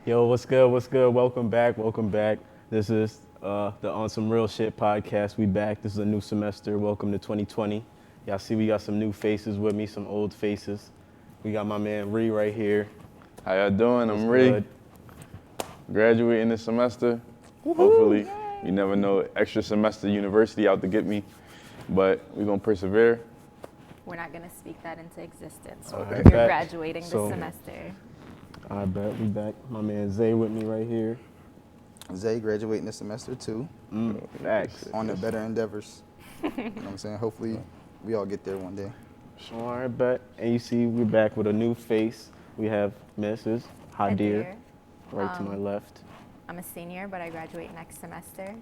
Yo, what's good? What's good? Welcome back. Welcome back. This is the On Some Real Shit podcast. We back. This is a new semester. Welcome to 2020. Y'all see we got some new faces with me, some old faces. We got my man Ree right here. How y'all doing? What's I'm Ree. good? Graduating this semester. Hopefully, you never know, extra semester university out to get me, but we're gonna persevere. We're not going to speak that into existence. Okay. You're Bet. graduating So- this semester. I bet we back. My man Zay with me right here. Zay graduating this semester too, Facts. on the better endeavors. You know what I'm saying? Hopefully, we all get there one day. All right, bet. And you see we're back with a new face. We have Mrs. Hadir right to my left. I'm a senior, but I graduate next semester.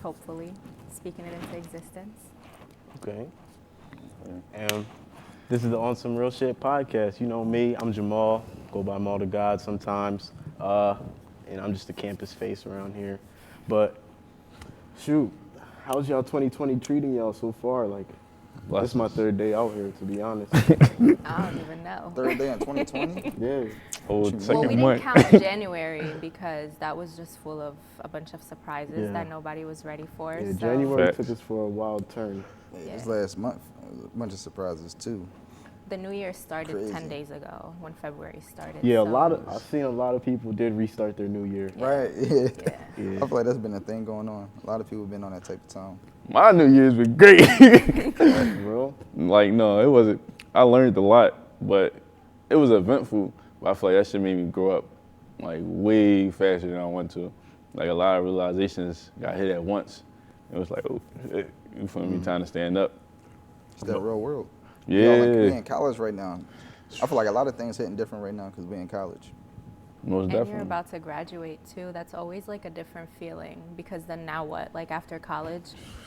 Hopefully, speaking it into existence. Okay. And this is the On Some Real Shit podcast. You know me, I'm Jamal, go by Mal the God sometimes. And I'm just a campus face around here. But shoot, how's y'all 2020 treating y'all so far? Like, this is my third day out here, to be honest. I don't even know. Third day in 2020. Yeah. Oh, Well, we second didn't month. count January because that was just full of a bunch of surprises Yeah. that nobody was ready for. Yeah, so January Facts. took us for a wild turn. Yeah, this last month, a bunch of surprises too. the new year started Crazy. 10 days ago when February started. Yeah, so I've seen a lot of people did restart their new year. Right? Yeah. Yeah. Yeah. I feel like that's been a thing going on. A lot of people been on that type of time. My New Year's been great. Bro. Like, no, it wasn't. I learned a lot, but it was eventful. But I feel like that shit made me grow up, like, way faster than I want to. Like, a lot of realizations got hit at once. It was like, oh, shit, you feel me? Time to stand up. It's that real world. Yeah. Like, we in college right now. I feel like a lot of things hitting different right now because we in college. Most And definitely. you're about to graduate too. That's always like a different feeling because then now what? Like after college,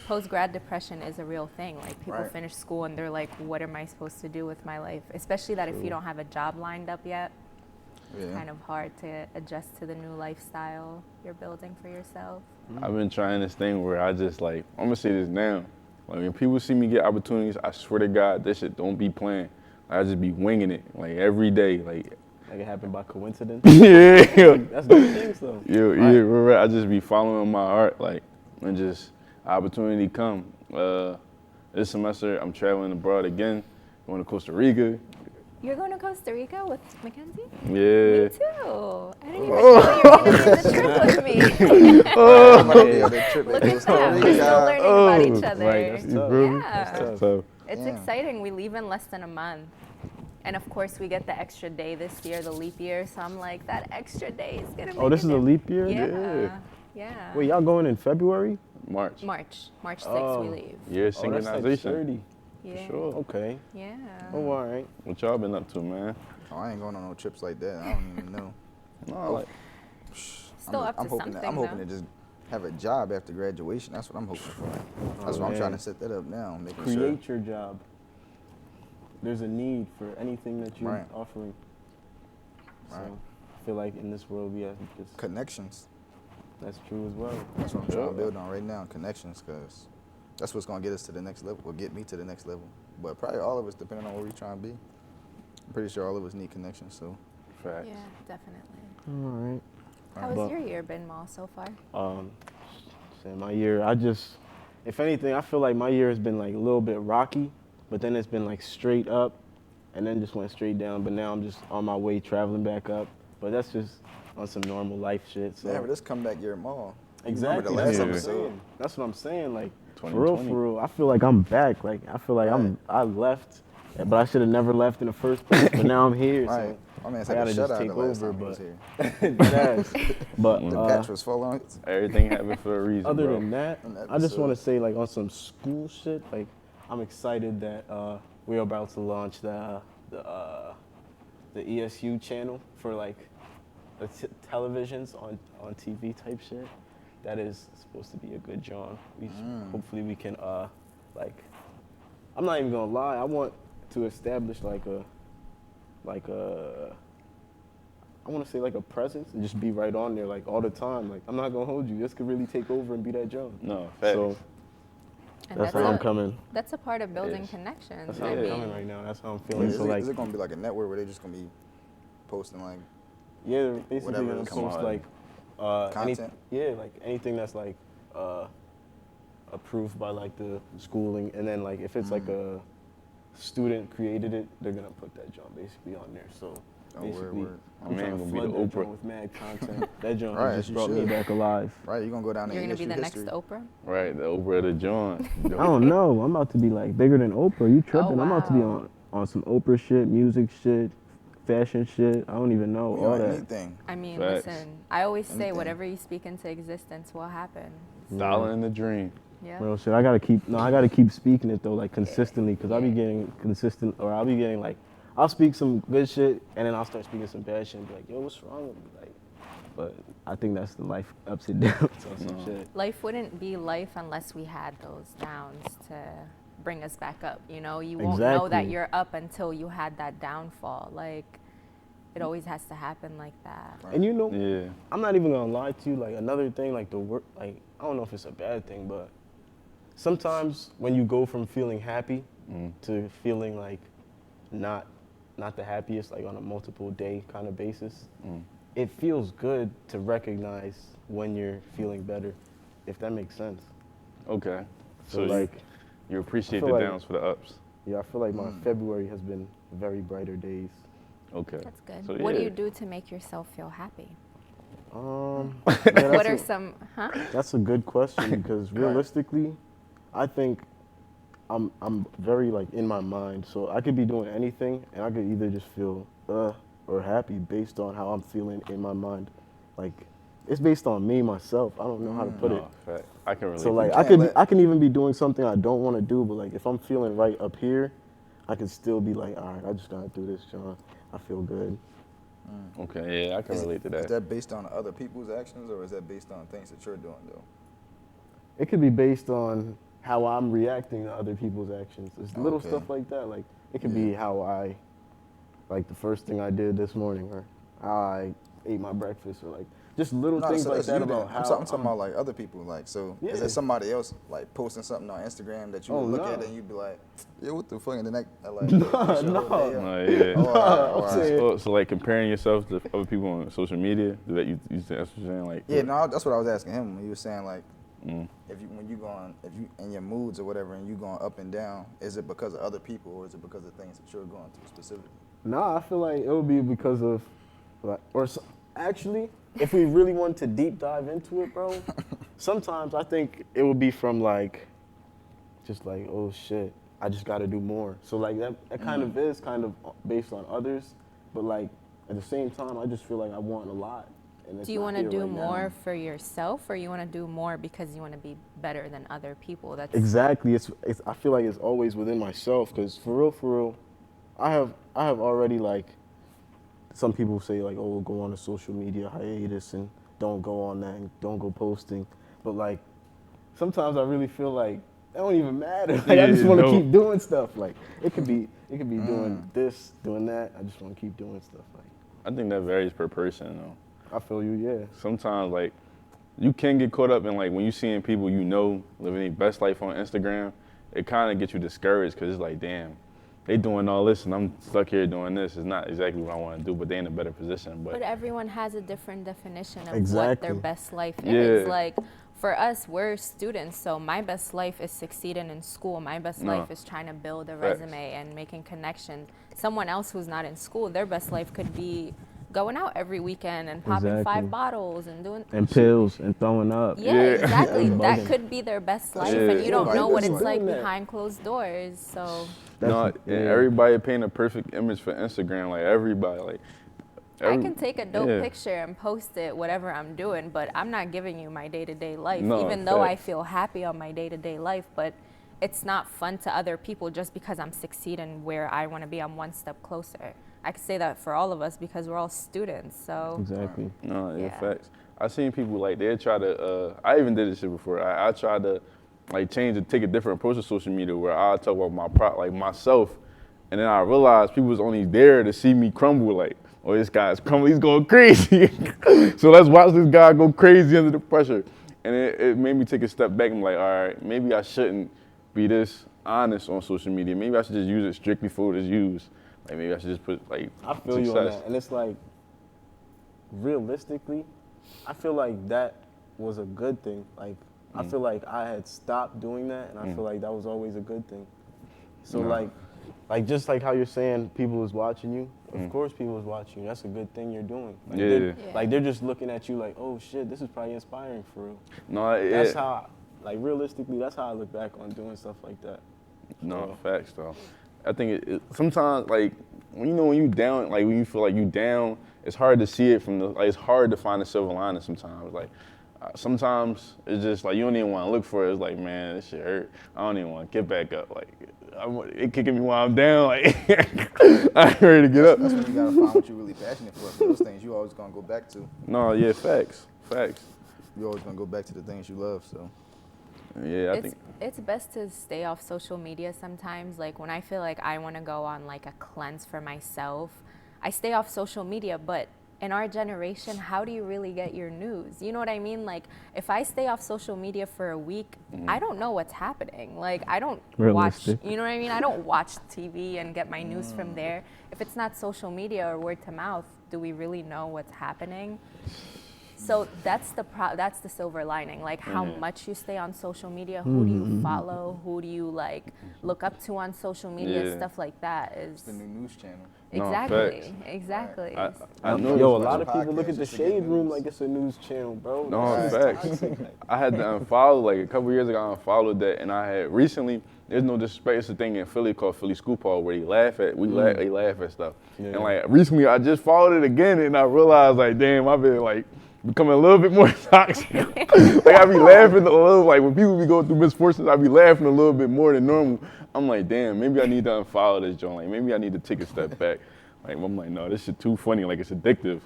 post-grad depression is a real thing. Like people Right. finish school and they're like, what am I supposed to do with my life? Especially that if you don't have a job lined up yet, Yeah. it's kind of hard to adjust to the new lifestyle you're building for yourself. I've been trying this thing where I just like, I'm gonna say this now. Like when people see me get opportunities, I swear to God, this shit don't be playing. I just be winging it, like every day. Like, Like it happened by coincidence. yeah. That's good things though. Yeah, right. I just be following my heart, like, and just opportunity come. This semester, I'm traveling abroad again, going to Costa Rica. You're going to Costa Rica with Mackenzie? Yeah. Me too. I didn't even know you were going to do the trip with me. Yeah, that trip Look to at Costa that. We're Rica. still learning about each other. Right, that's tough. feel me? Yeah. That's tough. So, It's Yeah. exciting. We leave in less than a month. And of course, we get the extra day this year, the leap year. So I'm like, that extra day is going to be. Oh, this is a leap year? Yeah. Yeah. Wait, y'all going in February? March. March 6th, Oh. we leave. Year Oh, that's like synchronization. 30. Yeah. Sure. Okay. Yeah. Oh, all right. What y'all been up to, man? Oh, I ain't going on no trips like that. I don't even know. No, like, Still up to hoping something, I'm hoping though. to just have a job after graduation. That's what I'm hoping for. That's why I'm man. trying to set that up now. Making Create your job. There's a need for anything that you're Right. offering. So Right. I feel like in this world we have to just, connections. that's true as well. That's what I'm trying to build on right now. Connections, because that's what's gonna get us to the next level. Or get me to the next level. But probably all of us, depending on where we're trying to be. I'm pretty sure all of us need connections. So facts. Yeah, definitely. All right. How has But- your year been, Mal, so far? Say my year, if anything, I feel like my year has been like a little bit rocky, but then it's been like straight up and then just went straight down. But now I'm just on my way traveling back up. But that's just on some normal life shit. So yeah, but this comeback year mall. exactly. Remember the last Yeah. episode? That's what I'm saying. Like for 2020. real, I feel like I'm back. Like I feel like Right. I left, but I should have never left in the first place. But now I'm here. Right. My man I said a gotta just shutout take the last over, time he was but here. Deadass. But The patch was full on. Everything happened for a reason, other bro. than that, An I just want to episode. say, like, on some school shit, like, I'm excited that we're about to launch the ESU channel for, like, the televisions on TV type shit. That is supposed to be a good job. Hopefully we can, like, I'm not even going to lie. I want to establish, I want to say like a presence and just be right on there like all the time. Like I'm not gonna hold you. This could really take over and be that job. No, facts. So And that's how I'm coming. That's a part of building Yes. connections. That's how I'm coming right now. That's how I'm feeling. Is So it, like, is it gonna be like a network where they're just gonna be posting like Yeah, they're basically Whatever gonna is post commodity. like Content? like anything that's like approved by like the schooling, and then like if it's like a student created it, they're gonna put that jump basically on there. So Oh, word, basically, word. My I'm man trying to gonna be flood the that Oprah. joint with mad content. That jump Right, just you brought me should. back alive. Right, you're gonna go down in You're gonna be industry the history. next Oprah. Right, the Oprah of the joint. I don't know. I'm about to be like bigger than Oprah. You tripping? I'm about to be wow. on some Oprah shit, music shit, fashion shit. I don't even know You all know, that. anything. I mean, Facts. listen, I always say Anything. whatever you speak into existence will happen. Dollar in the dream. Yeah. Real shit. I gotta keep speaking it though, like consistently, cause I'll be getting consistent, or I'll be getting like, I'll speak some good shit, and then I'll start speaking some bad shit, and be like, yo, what's wrong with me? Like, but I think that's the life ups and downs on some shit. Life wouldn't be life unless we had those downs to bring us back up. You know, you won't know that Exactly. you're up until you had that downfall. Like, it always has to happen like that. And you know, Yeah. I'm not even gonna lie to you. Like another thing, like the work, like I don't know if it's a bad thing, but sometimes when you go from feeling happy to feeling like not the happiest, like on a multiple day kind of basis, it feels good to recognize when you're feeling better, if that makes sense. Okay. So So like, you appreciate I the feel like- downs for the ups. yeah, I feel like my February has been very brighter days. Okay. That's good. So, What do yeah. you do to make yourself feel happy? Yeah, What that's are a- some, huh? That's a good question because realistically, I think I'm very like in my mind, so I could be doing anything and I could either just feel or happy based on how I'm feeling in my mind. Like it's based on me myself. I don't know how to put it. No, fact. I can relate. So to like that. I can even be doing something I don't want to do, but like if I'm feeling right up here, I can still be like, all right, I just gotta do this, John. I feel good. Okay, yeah, I can relate to Is that. that based on other people's actions, or is that based on things that you're doing, though? It could be based on how I'm reacting to other people's actions. It's little Okay. stuff like that. Like it could be how I, like the first thing I did this morning, or how I ate my breakfast, or like just little No, things so like that's that you about then. how I'm talking about like other people. Like, so is Yeah. there somebody else like posting something on Instagram that you Oh, would look no. at and you'd be like, yeah, what the fuck? And then that like, No, makes your whole no. day up? No, yeah. Oh, all right, all I'm right. saying- So like comparing yourself to other people on social media, do that you think that's what you're saying? Like, Yeah, no, that's what I was asking him when he was saying like, Mm. if you in your moods or whatever, and you going up and down, is it because of other people or is it because of things that you're going through specifically? Nah, I feel like it would be because of, like, actually, if we really want to deep dive into it, bro, sometimes I think it would be from like, just like, oh shit, I just got to do more. So like that kind of is kind of based on others, but like at the same time, I just feel like I want a lot. And it's Do you not want to here do right now. more for yourself, or you want to do more because you want to be better than other people? That's Exactly. It's I feel like it's always within myself because for real, I have already like some people say like, oh, go on a social media hiatus and don't go on that and don't go posting. But like sometimes I really feel like it don't even matter. Like I just Yeah, want to no. keep doing stuff. Like it could be doing this, doing that. I just want to keep doing stuff. Like I think that varies per person, though. I feel you, yeah. Sometimes like you can get caught up in like when you seeing people you know living their best life on Instagram, it kind of gets you discouraged because it's like, damn, they doing all this and I'm stuck here doing this. It's not exactly what I want to do, but they in a better position. But everyone has a different definition of what Exactly. their best life Yeah. is. Like for us, we're students, so my best life is succeeding in school. My best No. life is trying to build a Facts. resume and making connections. Someone else who's not in school, their best life could be going out every weekend and popping Exactly. 5 bottles and doing And pills and throwing up. yeah, Yeah. exactly. Bugging. That could be their best life, Yeah. and you don't Everybody know what best it's life. like Doing that. behind closed doors. So no, and yeah. everybody paint a perfect image for Instagram. Like everybody, like I can take a dope yeah. picture and post it, whatever I'm doing, but I'm not giving you my day-to-day life, No, even though I facts. feel happy on my day-to-day life, but it's not fun to other people just because I'm succeeding where I want to be. I'm one step closer. I could say that for all of us because we're all students. So Exactly. No, yeah, Yeah. facts. I seen people like they try to. I even did this shit before. I tried to like change and take a different approach to social media where I talk about like myself, and then I realized people was only there to see me crumble. Like, oh, this guy's crumbling. He's going crazy. So let's watch this guy go crazy under the pressure. And it made me take a step back. I'm like, all right, maybe I shouldn't be this honest on social media. Maybe I should just use it strictly for what it's used. Like maybe I should just put like I feel you on success. that. And it's like, realistically, I feel like that was a good thing. Like, I feel like I had stopped doing that, and I feel like that was always a good thing. So like just like how you're saying people was watching you, of course people was watching you. That's a good thing you're doing. Like, Yeah. they're just looking at you like, oh shit, this is probably inspiring for real. No, That's how, like realistically, that's how I look back on doing stuff like that. No, facts though. I think it sometimes like when you down, like when you feel like you down, it's hard to see it from the like it's hard to find the silver lining sometimes. Like sometimes it's just like you don't even want to look for it. It's like, man, this shit hurt. I don't even want to get back up. Like it kicking me while I'm down. Like I ain't ready to get up. That's when you gotta find what you're really passionate for. Those things you always gonna go back to. No, yeah, facts. You're always gonna go back to the things you love. So Yeah, I think. It's best to stay off social media sometimes. Like when I feel like I want to go on like a cleanse for myself, I stay off social media. But in our generation, how do you really get your news? You know what I mean? Like if I stay off social media for a week, I don't know what's happening. Like I don't watch, Realistic. you know what I mean? I don't watch TV and get my news from there. If it's not social media or word to mouth, do we really know what's happening? So that's the silver lining. Like how much you stay on social media, who do you follow, who do you like look up to on social media, Yeah. stuff like that is it's the new news channel. No, exactly, facts. exactly. I know. Yo, a watch lot a of people look podcast at the just to get Shade Room news. like it's a news channel, bro. No, That's facts. toxic. I had to unfollow like a couple years ago. I unfollowed that, and I had recently. There's no disrespect. It's a thing in Philly called Philly Scoop Hall where they laugh at stuff. Yeah. And like recently, I just followed it again, and I realized like, damn, I've been like becoming a little bit more toxic. Like I be laughing a little. Like when people be going through misfortunes, I be laughing a little bit more than normal. I'm like, damn, maybe I need to unfollow this joint. Like maybe I need to take a step back. Like I'm like, no, this shit too funny. Like it's addictive.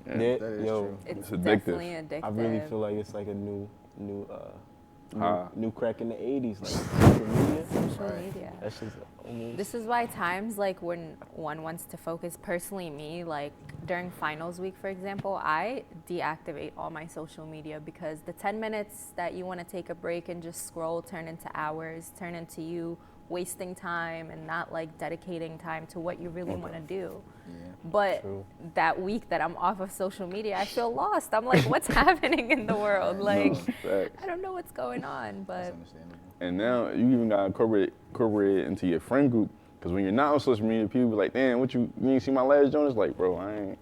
Yeah, That is yo, true. It's addictive. definitely addictive. I really feel like it's like a new crack in the 80s, like social media. social Right. media. That's just almost. This is why times like when one wants to focus, personally me, like during finals week, for example, I deactivate all my social media because the 10 minutes that you want to take a break and just scroll turn into hours, turn into you wasting time and not like dedicating time to what you really want to do. Yeah. But True. that week that I'm off of social media, I feel lost. I'm like, what's happening in the world? Like, Facts. I don't know what's going on, That's but understandable. And now you even gotta incorporate it into your friend group. Cause when you're not on social media, people be like, damn, you ain't see my last joint? It's like, bro, I ain't.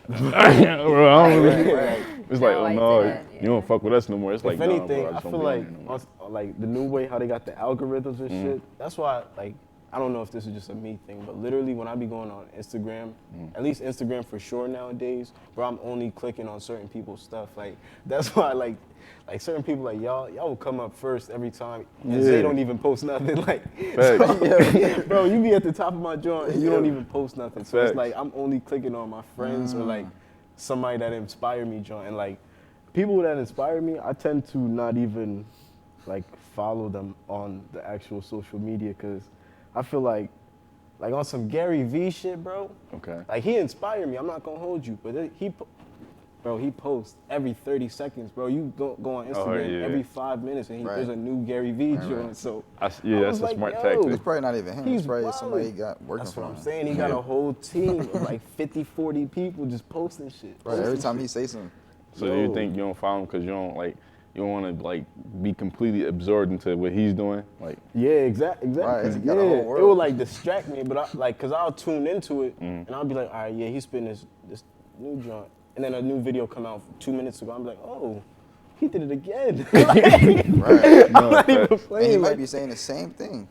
Bro, I don't really. Right. It's like, No, oh I no, didn't, you don't fuck with us no more. It's like, If nah, anything, bro, I just feel don't be like on there no more. like the new way how they got the algorithms and shit. That's why like I don't know if this is just a me thing, but literally when I be going on Instagram, at least Instagram for sure nowadays, bro, I'm only clicking on certain people's stuff. Like that's why like certain people like y'all will come up first every time, and they Yeah. don't even post nothing. Like, Facts. bro, you be at the top of my joint and you don't even post nothing. So it's Facts. like I'm only clicking on my friends or like somebody that inspire me, joint, and like people that inspire me, I tend to not even like follow them on the actual social media because I feel like on some Gary V shit, bro. Okay. Like he inspired me. I'm not gonna hold you, but he posts every 30 seconds, bro. You go on Instagram yeah. every 5 minutes, and Right. there's a new Gary V Right, joint. right. So That's I a was like, smart yo, tactic. It's probably not even him. He's It's probably somebody he wildin'. got working That's for what I'm him. saying. He got a whole team of like 50, 40 people just posting shit. Right. Every posting time shit. he say something. So Yo. you think you don't follow him because you don't want to like be completely absorbed into what he's doing? Like, Yeah, exactly. Right, he Yeah, got a whole it world. would like distract me, but cause I'll tune into it and I'll be like, all right, yeah, he's spitting this new joint, and then a new video come out 2 minutes ago. I'm like, oh, he did it again. Right. I'm not even facts. And he playing. might Like, be saying the same thing.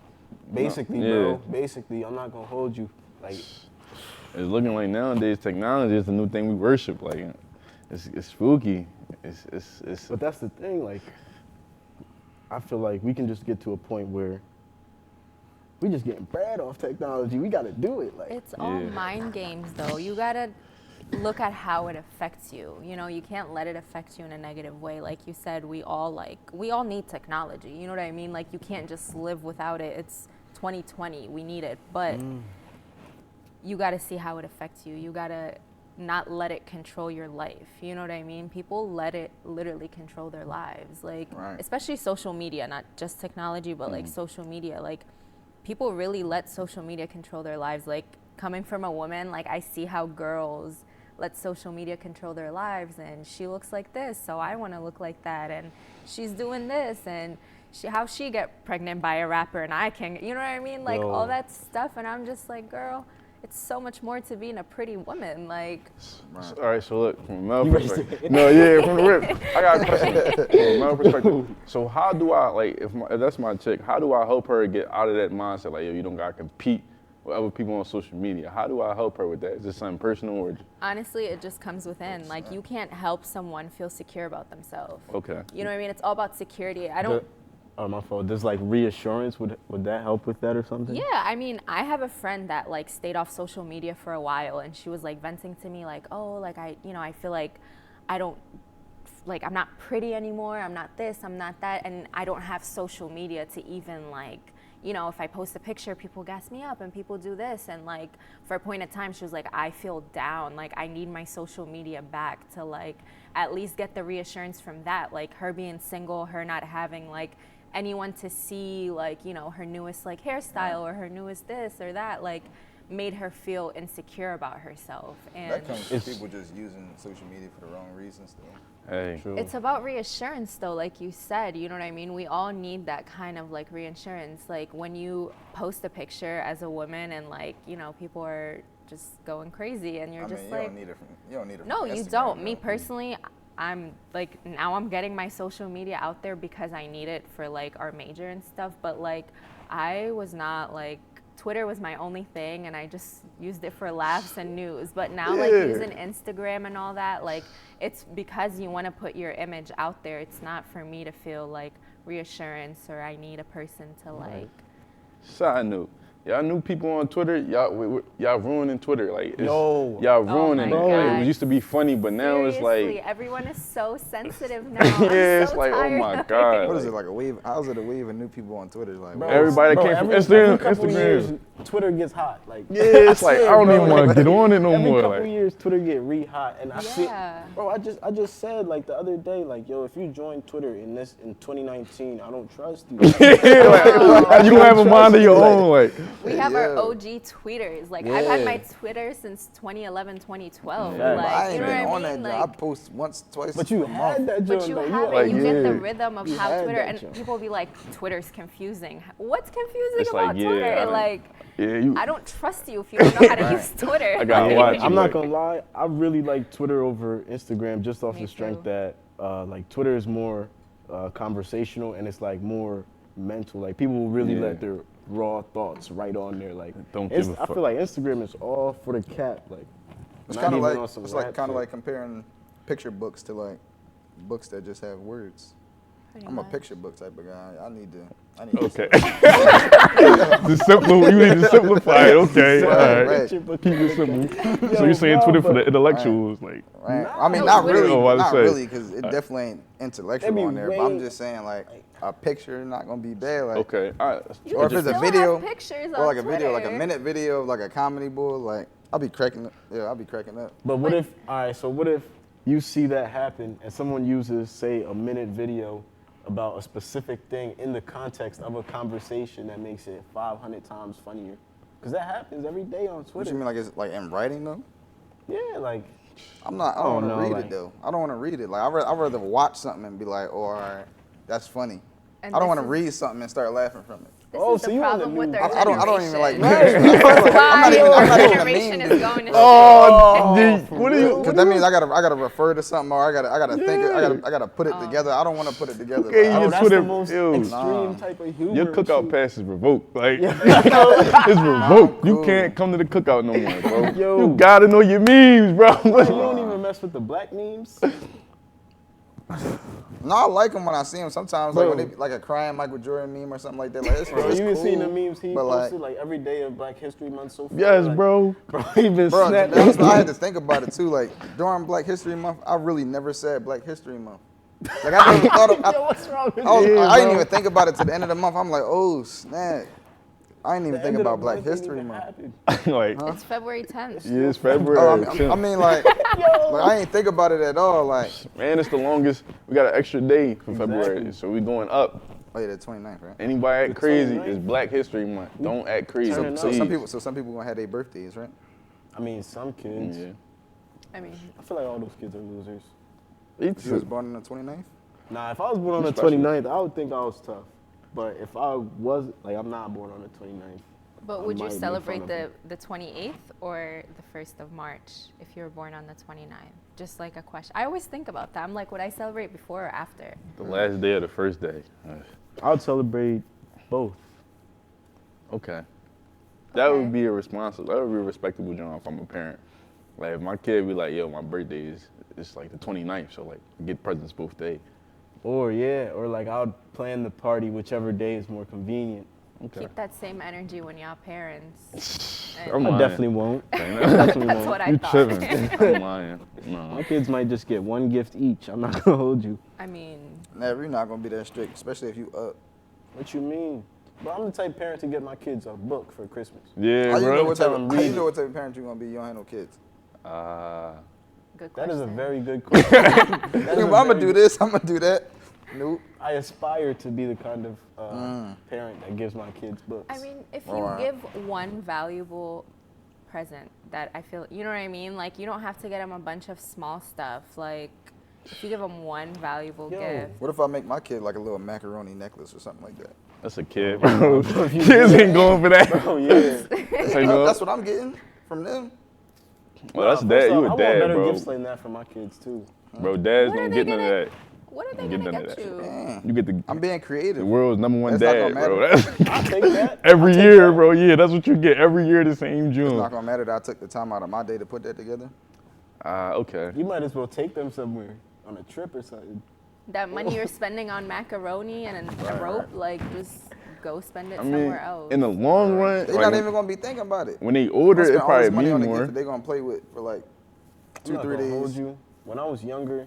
basically, Yeah. bro. Basically, I'm not gonna hold you. Like, it's looking like nowadays technology is the new thing we worship. Like, it's spooky. It's but that's the thing. Like, I feel like we can just get to a point where we just getting bread off technology. We gotta do it. Like, it's all Yeah. mind games though. You gotta look at how it affects you. You know, you can't let it affect you in a negative way. Like you said, we all need technology. You know what I mean? Like you can't just live without it. It's 2020. We need it. But you gotta see how it affects you. You gotta not let it control your life. You know what I mean? People let it literally control their lives. Like, Right. especially social media, not just technology, but like social media. Like, people really let social media control their lives. Like, coming from a woman, like, I see how girls let social media control their lives, and she looks like this, so I want to look like that, and she's doing this, and how she get pregnant by a rapper and I can, you know what I mean? Like Yo. all that stuff, and I'm just like, girl, it's so much more to being a pretty woman. Like, All right, so look, from a male perspective. No, yeah, from the rip. I got a question. From a male perspective. So how do I, like, if that's my chick, how do I help her get out of that mindset? Like, yo, you don't got to compete with other people on social media. How do I help her with that? Is this something personal or? honestly, it just comes within. Like, you can't help someone feel secure about themselves. Okay. You know what I mean? It's all about security. I don't. Oh, my fault. Does like reassurance, would that help with that or something? Yeah, I mean, I have a friend that like stayed off social media for a while, and she was like venting to me like, oh, like I feel like I don't, like I'm not pretty anymore, I'm not this, I'm not that, and I don't have social media to even like, if I post a picture, people gas me up and people do this, and like for a point of time, she was like, I feel down, like I need my social media back to like at least get the reassurance from that, like her being single, her not having like anyone to see like her newest like hairstyle or her newest this or that, like made her feel insecure about herself. And That comes from people just using social media for the wrong reasons though. Hey. True. it's about reassurance though, like you said, you know what I mean? We all need that kind of like reassurance, like when you post a picture as a woman and like people are just going crazy and you're I just mean, like, you don't need it from no, you Instagram, don't. Me though. personally, I'm like, now I'm getting my social media out there because I need it for like our major and stuff. But like, I was not like, Twitter was my only thing and I just used it for laughs and news. But now like using Instagram and all that, like it's because you want to put your image out there. It's not for me to feel like reassurance or I need a person to like. Side note. Y'all new people on Twitter, y'all ruining Twitter. Like, Yo. y'all ruining my it. Like, God. it used to be funny, but now it's Seriously, like, everyone is so sensitive now. yeah, I'm it's so like, oh tired my of it. God. What is it, like a wave? How's it a wave of new people on Twitter? Like, Bro, Everybody bro, came from every couple Instagram. years, Twitter gets hot. Like, Yeah, it's like, I don't bro, even want to get on it no every more. couple Like, years, Twitter get re-hot, and I see, Yeah. bro. I just said like the other day, like, yo, if you join Twitter in 2019, I don't trust you. like, you don't have a mind of your own. Like, We have our Yeah. OG tweeters. Like I've had Yeah. my Twitter since 2011, 2012. Yeah. Like I you ain't know been what on I that. mean? Joint. I Like, post once, twice. But you a month. had that but joint you though. have like, it. You get the yeah. rhythm of You how had Twitter, that and joint. people be like, Twitter's confusing. What's confusing It's about like, yeah, Twitter? I don't- Like, yeah, I don't trust you if you don't know how to use Twitter. I gotta Like, watch it. I'm not like- gonna lie. I really like Twitter over Instagram just off Me the strength too. that like Twitter is more conversational and it's like more mental. Like people will really Yeah. let their raw thoughts right on there. Like Don't give a I fuck. feel like Instagram is all for the cap. Like It's not kind of even like on some it's rap like kind of shit. like comparing picture books to like books that just have words. Pretty I'm a much. picture book type of guy. I need Okay. You need to simplify it. Okay. All Right, right. right. Keep it simple. So Yo, you're saying no, Twitter for but- the intellectuals, like, Right. Nah, I mean, no, not Twitter- really, Oh, I was not saying. really, because it definitely ain't intellectual That'd be on there. But I'm way- just saying, like, a picture not gonna be bad. Like, okay, all right. You or if can it's a still video, have pictures or on like a video, like a Twitter. minute video, like a comedy bull, like I'll be cracking up. Yeah, I'll be cracking up. But what if, all right, so what if you see that happen and someone uses, say, a minute video about a specific thing in the context of a conversation that makes it 500 times funnier? Because that happens every day on What Twitter. you mean, like it's like in writing though? Yeah, like, I don't Oh, want to no, read like- it though. I don't want to read it. Like I'd rather watch something and be like, oh, all right, that's funny. And I don't this want to is- read something and start laughing from it. This Oh, is so the you on the problem with new- our I don't even like. generation. memes. This is why I'm not even our a generation meme is dude. going to Oh, shit. dude, what are you? Because that means I gotta refer to something, or I gotta think, Yeah. I gotta put it together. I don't want to put it together. Okay, Like, I you oh, don't- that's Twitter- the most ew. extreme Nah. type of humor. Your and cookout shit. pass is revoked. Like, it's revoked. You cool. can't come to the cookout no more, bro. Yo. You gotta know your memes, bro. So you don't even mess with the black memes? No, I like them when I see them. Sometimes, like Bro. when they like a crying Michael Jordan meme or something like that. Like, it's, Bro, it's you been cool, seeing the memes he but posted like every day of Black History Month so far? Yes, Like, bro. Bro, he been bro, to snapping. be honest, I had to think about it too. Like during Black History Month, I really never said Black History Month. Like I never thought of. Yo, what's wrong with I you? Yeah, didn't bro. even think about it to the end of the month. I'm like, oh snap! I didn't even The think end of about the Black month ain't History even Month. happened. Like, It's February 10th. yeah, it's February. Oh, I 10th. mean, like I ain't think about it at all. Like, Man, it's the longest. We got an extra day for February, Exactly. so we going up. oh yeah, the 29th, right? Anybody act The crazy, 29th. it's Black History Month. Don't act crazy. Turning So up. some please. people gonna have their birthdays, right? I mean, some kids. Yeah. I mean, I feel like all those kids are losers. It's You was born on the 29th? Nah, if I was born on the Especially- 29th, I would think I was tough. But if I was, like, I'm not born on the 29th. but I would you might make celebrate fun of the 28th or the 1st of March if you were born on the 29th? Just like a question. I always think about that. I'm like, would I celebrate before or after? the last day or the first day. I would celebrate both. Okay. That Okay. would be a responsible. That would be a respectable job if I'm a parent. Like if my kid be like, yo, my birthday is it's like the 29th, so like get presents both days. Or like I would plan the party whichever day is more convenient. Okay. Keep that same energy when y'all parents. And I'm I lying. definitely won't. Saying Definitely that's won't. what I You thought. tripping? I'm lying. My No. kids might just get one gift each. I'm not gonna hold you. I mean, Never, you're not gonna be that strict, especially if you up. What you mean? But I'm the type of parent to get my kids a book for Christmas. Yeah, How you know bro. what tell type them of, how you read know it. what type of parent you gonna be? You don't have no kids. good That question. is a very good question. That is a I'm gonna very do this. I'm gonna do that. Nope. I aspire to be the kind of parent that gives my kids books. I mean, if you Alright. give one valuable present that I feel, you know what I mean? Like, you don't have to get them a bunch of small stuff. Like, if you give them one valuable Yo. gift. What if I make my kid like a little macaroni necklace or something like that? That's a kid, bro. Kids ain't going for that. oh yeah. Say no. That's what I'm getting from them. Well, that's Nah, dad. first You off, a I want dad, better bro. gifts like that for my kids too. Bro, dads What are don't they get none of gonna- that. What are they Don't get gonna none of get that. you? Man, You get I'm being the creative. world's #1 That's not dad, gonna bro. matter. That's I'll take that. every I'll take year, that. bro. Yeah, that's what you get every year the same It's June. not gonna matter that I took the time out of my day to put that together. Okay. You might as well take them somewhere on a trip or something. That money you're spending on macaroni and a rope, like, just go spend it I mean, somewhere else. in the long run, They're like, not even gonna be thinking about it. when they older, Spend it all this probably money on mean the gift more. that they're gonna play with for like I'm not 2-3 gonna hold days. you. When I was younger,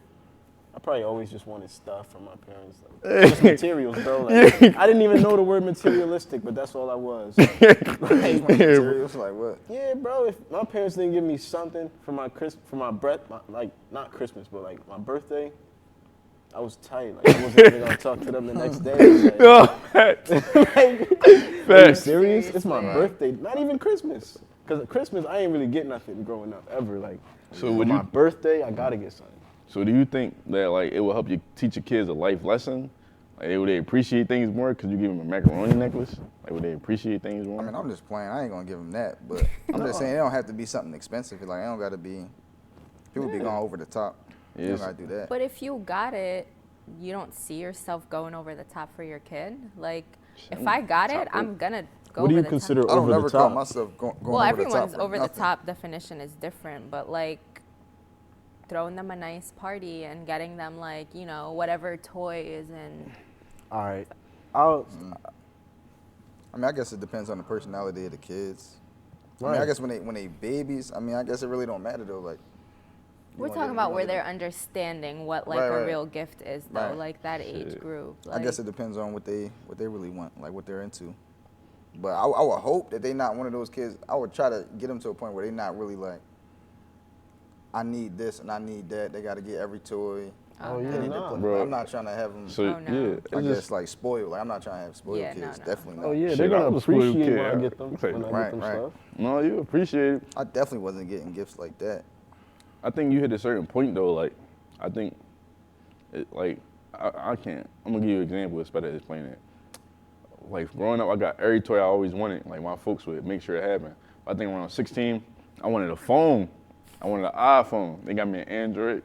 I probably always just wanted stuff from my parents. Like, just materials, bro. Like, I didn't even know the word materialistic, but that's all I was. Materials, like what? Yeah, bro. If my parents didn't give me something for my like not Christmas, but like my birthday, I was tight. Like I wasn't even gonna talk to them the next day. Like, Oh, facts. are you Facts. serious? It's my Right. birthday. Not even Christmas. Cause Christmas, I ain't really get nothing growing up ever. Like, So for would my you? birthday, I gotta get something. So do you think that like it will help you teach your kids a life lesson? Like would they appreciate things more because you give them a macaroni necklace? Like would they appreciate things more? I mean, I'm just playing. I ain't gonna give them that, but I'm just saying it don't have to be something expensive. Like, it don't gotta be. People be going over the top. You don't Yes. gotta do that. But if you got it, you don't see yourself going over the top for your kid. Like, if I got it, I'm gonna go What do over you the consider top. I don't over the never call top? myself going Well, over the top. everyone's for over the nothing. top definition is different, but like throwing them a nice party and getting them like, you know, whatever toys and All right. I mean, I guess it depends on the personality of the kids. I mean, Right. I guess when they babies, I mean, I guess it really don't matter though. Like, we're wanna talking give- about you where wanna they're give- understanding what like Right, a right. real gift is though, Right. like that age Shit. group. I guess it depends on what they really want, like what they're into. But I would hope that they not one of those kids. I would try to get them to a point where they not really like, I need this and I need that. They got to get every toy. Oh, no. yeah, They need to nah. play. Bro. I'm not trying to have them. So Oh, no. yeah, I it's guess just like spoiled. Like, I'm not trying to have spoiled Yeah, no, kids. no. Definitely not. Oh yeah, Shit, they're I gonna was a spoiled appreciate kid. when I get them. Say, When I right, get them right. stuff. no, you appreciate it. I definitely wasn't getting gifts like that. I think you hit a certain point though. Like, I think, like, I can't. I'm gonna give you an example. It's better to explain it. Like growing up, I got every toy I always wanted. Like my folks would make sure it happened. I think around 16, I wanted a phone. I wanted an iPhone. They got me an Android.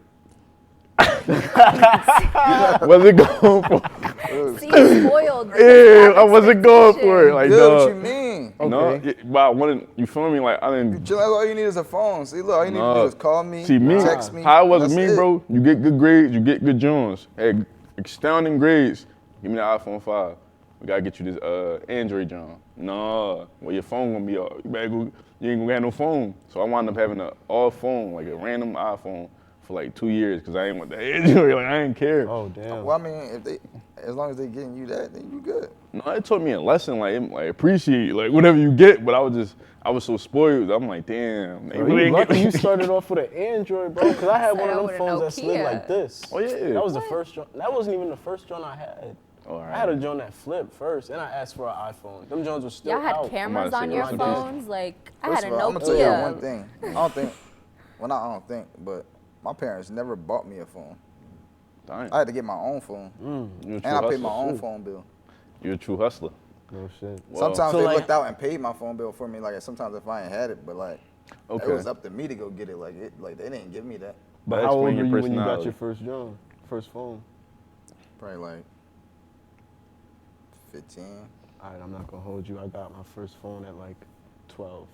Wasn't going for. See, spoiled. Yeah, I wasn't going for it. Like, Good, what you dog. mean? No, Okay. but I wanted. You feel me? Like I didn't. Chill out, all you need is a phone. See, look, all you need to do is call me, See me, text me. how it was with That's me, it. bro. You get good grades, you get good Jones. Hey, astounding grades. Give me the iPhone 5. We gotta get you this Android John. No, well your phone gonna be off. You better go. You ain't gonna have no phone. So I wound up having an all phone, like a random iPhone, for like 2 years because I ain't want the Android. Like I ain't care. Oh damn. Well, I mean, as long as they getting you that, then you good. No, it taught me a lesson. Like appreciate like whatever you get. But I was so spoiled. I'm like, damn. They Bro, really you ain't lucky get you started off with an Android, bro. Cause I had Started one of out them with a phones that slid Nokia. like this. Oh, yeah. That was the first joint. That wasn't even the first joint I had. All I had a right. joint that flipped first, and I asked for an iPhone. Them joints were still Y'all had out. cameras about to on say, your rest in peace. phones. Like I First had a of all, I'm gonna tell y'all one Nokia. thing. I don't think Well, I don't think, but my parents never bought me a phone. Dang. I had to get my own phone, You're a and true I paid my hustler. own phone bill. You're a true hustler. No shit. Wow. Sometimes So, they like- looked out and paid my phone bill for me. Like sometimes if I ain't had it, but like Okay. it was up to me to go get it. Like they didn't give me that. But That how old were explain you your when you got your personality. first phone? Probably like 15. All right, I'm not gonna hold you. I got my first phone at like 12.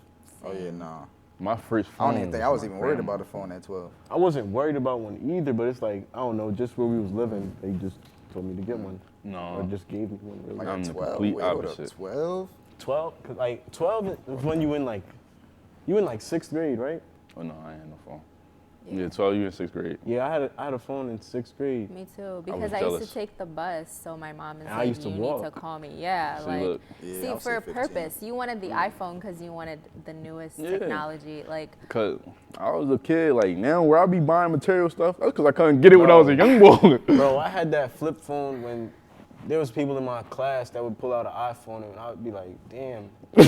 Oh yeah, nah. My first I phone. don't even think I was my even worried grandma. about a phone at 12. I wasn't worried about one either, but it's like I don't know, just where we was living, they just told me to get one, or No. just gave me one. Really. Like I'm at the 12. complete Wait, hold up, opposite. 12? 12, cause like 12 is when you in like 6th grade, right? Oh no, I ain't had no phone. Yeah. Yeah, 12. You in 6th grade. Yeah, I had a phone in 6th grade. Me too, was because I, used jealous. to take the bus, so my mom is And I like, used to you need to walk. call me. Yeah, See, like, look. Yeah, I see, was for a 15. purpose. You wanted the iPhone because you wanted the newest Yeah. technology. Like, Cause I was a kid. Like now, where I be buying material stuff, that's cause I couldn't get it when I was a young boy. Bro, I had that flip phone when there was people in my class that would pull out an iPhone and I would be like, damn. You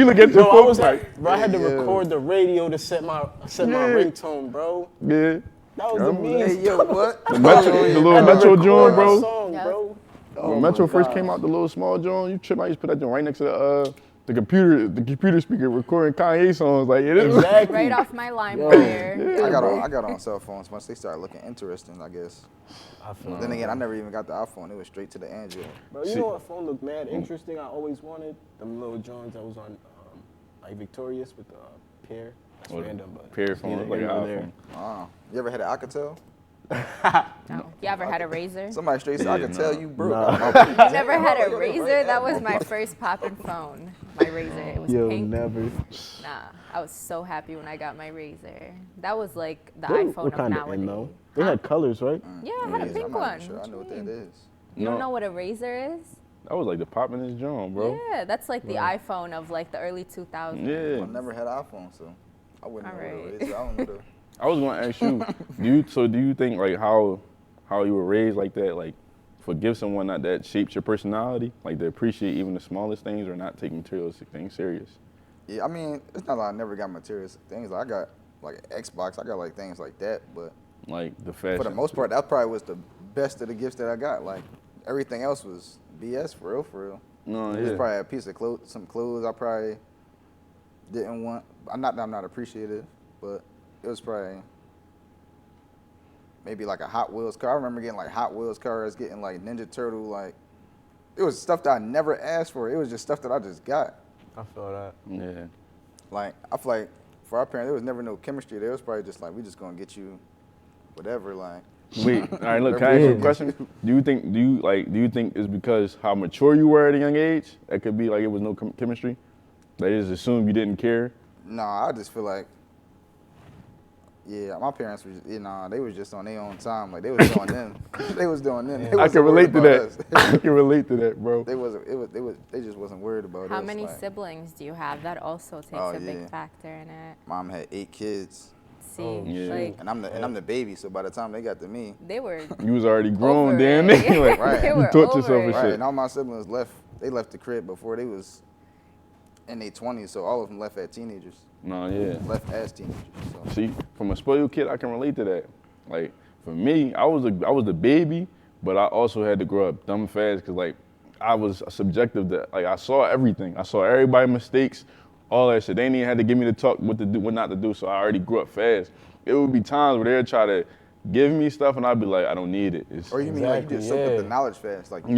look at your Bro, folks like, I had to Yeah. record the radio to set my Yeah. ringtone, bro. yeah. That was I the remember means. Hey, yo, what? The little I had to Metro record joint, my bro. song, Yep. bro. Oh When my Metro first gosh. came out, the little small joint, you trip. I used to put that joint right next to the computer speaker, recording Kanye songs. Like it is. Exactly. right off my line Yo. player. I got on cell phones once they started looking interesting, I guess. I feel Then again, I never even got the iPhone. It was straight to the Android. Bro, you know what phone looked mad interesting? I always wanted them little joints that was on like Victorious with the pear. That's What, random, but pear phone, neither like here an nor there. iPhone. You ever had an Alcatel? No. You ever had a razor? Somebody straight said, Yeah, I could tell nah. you broke. You never had a razor? That was my first poppin' phone. My razor. It was Yo, pink. never. Nah, I was so happy when I got my razor. That was like the What iPhone of kind of nowadays. in though? They had colors, right? Yeah, I had a I'm pink not one. even sure I know what that is. You don't No. know what a razor is? That was like the popping his joint, bro. Yeah, that's like the iPhone of like the early 2000s. Yeah. I never had an iPhone, so I wouldn't know what Alright. it is. I don't know the. I was gonna ask you, do you think like how you were raised like that, like forgive someone that shapes your personality, like to appreciate even the smallest things or not take material things serious? Yeah, I mean, it's not like I never got materials things. I got like an Xbox. I got like things like that, but Like the fashion. for the most part, that probably was the best of the gifts that I got. Like everything else was BS for real, for real. No, It was yeah. probably a piece of clothes, some clothes I probably didn't want. I'm not appreciative, but it was probably maybe like a Hot Wheels car. I remember getting like Hot Wheels cars, getting like Ninja Turtle, like it was stuff that I never asked for. It was just stuff that I just got. I feel that. Yeah. Like I feel like for our parents, there was never no chemistry. There was probably just like we just gonna get you whatever. Like Wait, all right, look, can I ask you a question? Do you think it's because how mature you were at a young age? That could be like it was no chemistry? They just assumed you didn't care? nah, I just feel like yeah, my parents were they was just on their own time. Like they was doing them. They was doing them. They I wasn't can relate worried to about that. us. I can relate to that, bro. They just wasn't worried about us. How many like, siblings do you have? That also takes Oh, a big yeah. factor in it. Mom had 8 kids, See, Oh, yeah. like and I'm the baby. So by the time they got to me, they were You was already grown, over damn it. near. Like, Right. They you were taught over yourself and it. right, shit. and all my siblings left. They left the crib before they was in their 20s. So all of them left as teenagers. No, yeah. Left as teenagers. So. See, from a spoiled kid, I can relate to that. Like, for me, I was the baby, but I also had to grow up dumb fast because, like, I was subjective to, like, I saw everything. I saw everybody's mistakes, all that shit. They ain't even had to give me the talk what to do, what not to do, so I already grew up fast. It would be times where they'd try to give me stuff, and I'd be like, I don't need it. It's, Or you mean like you just soaked up yeah. the knowledge fast, like Yeah.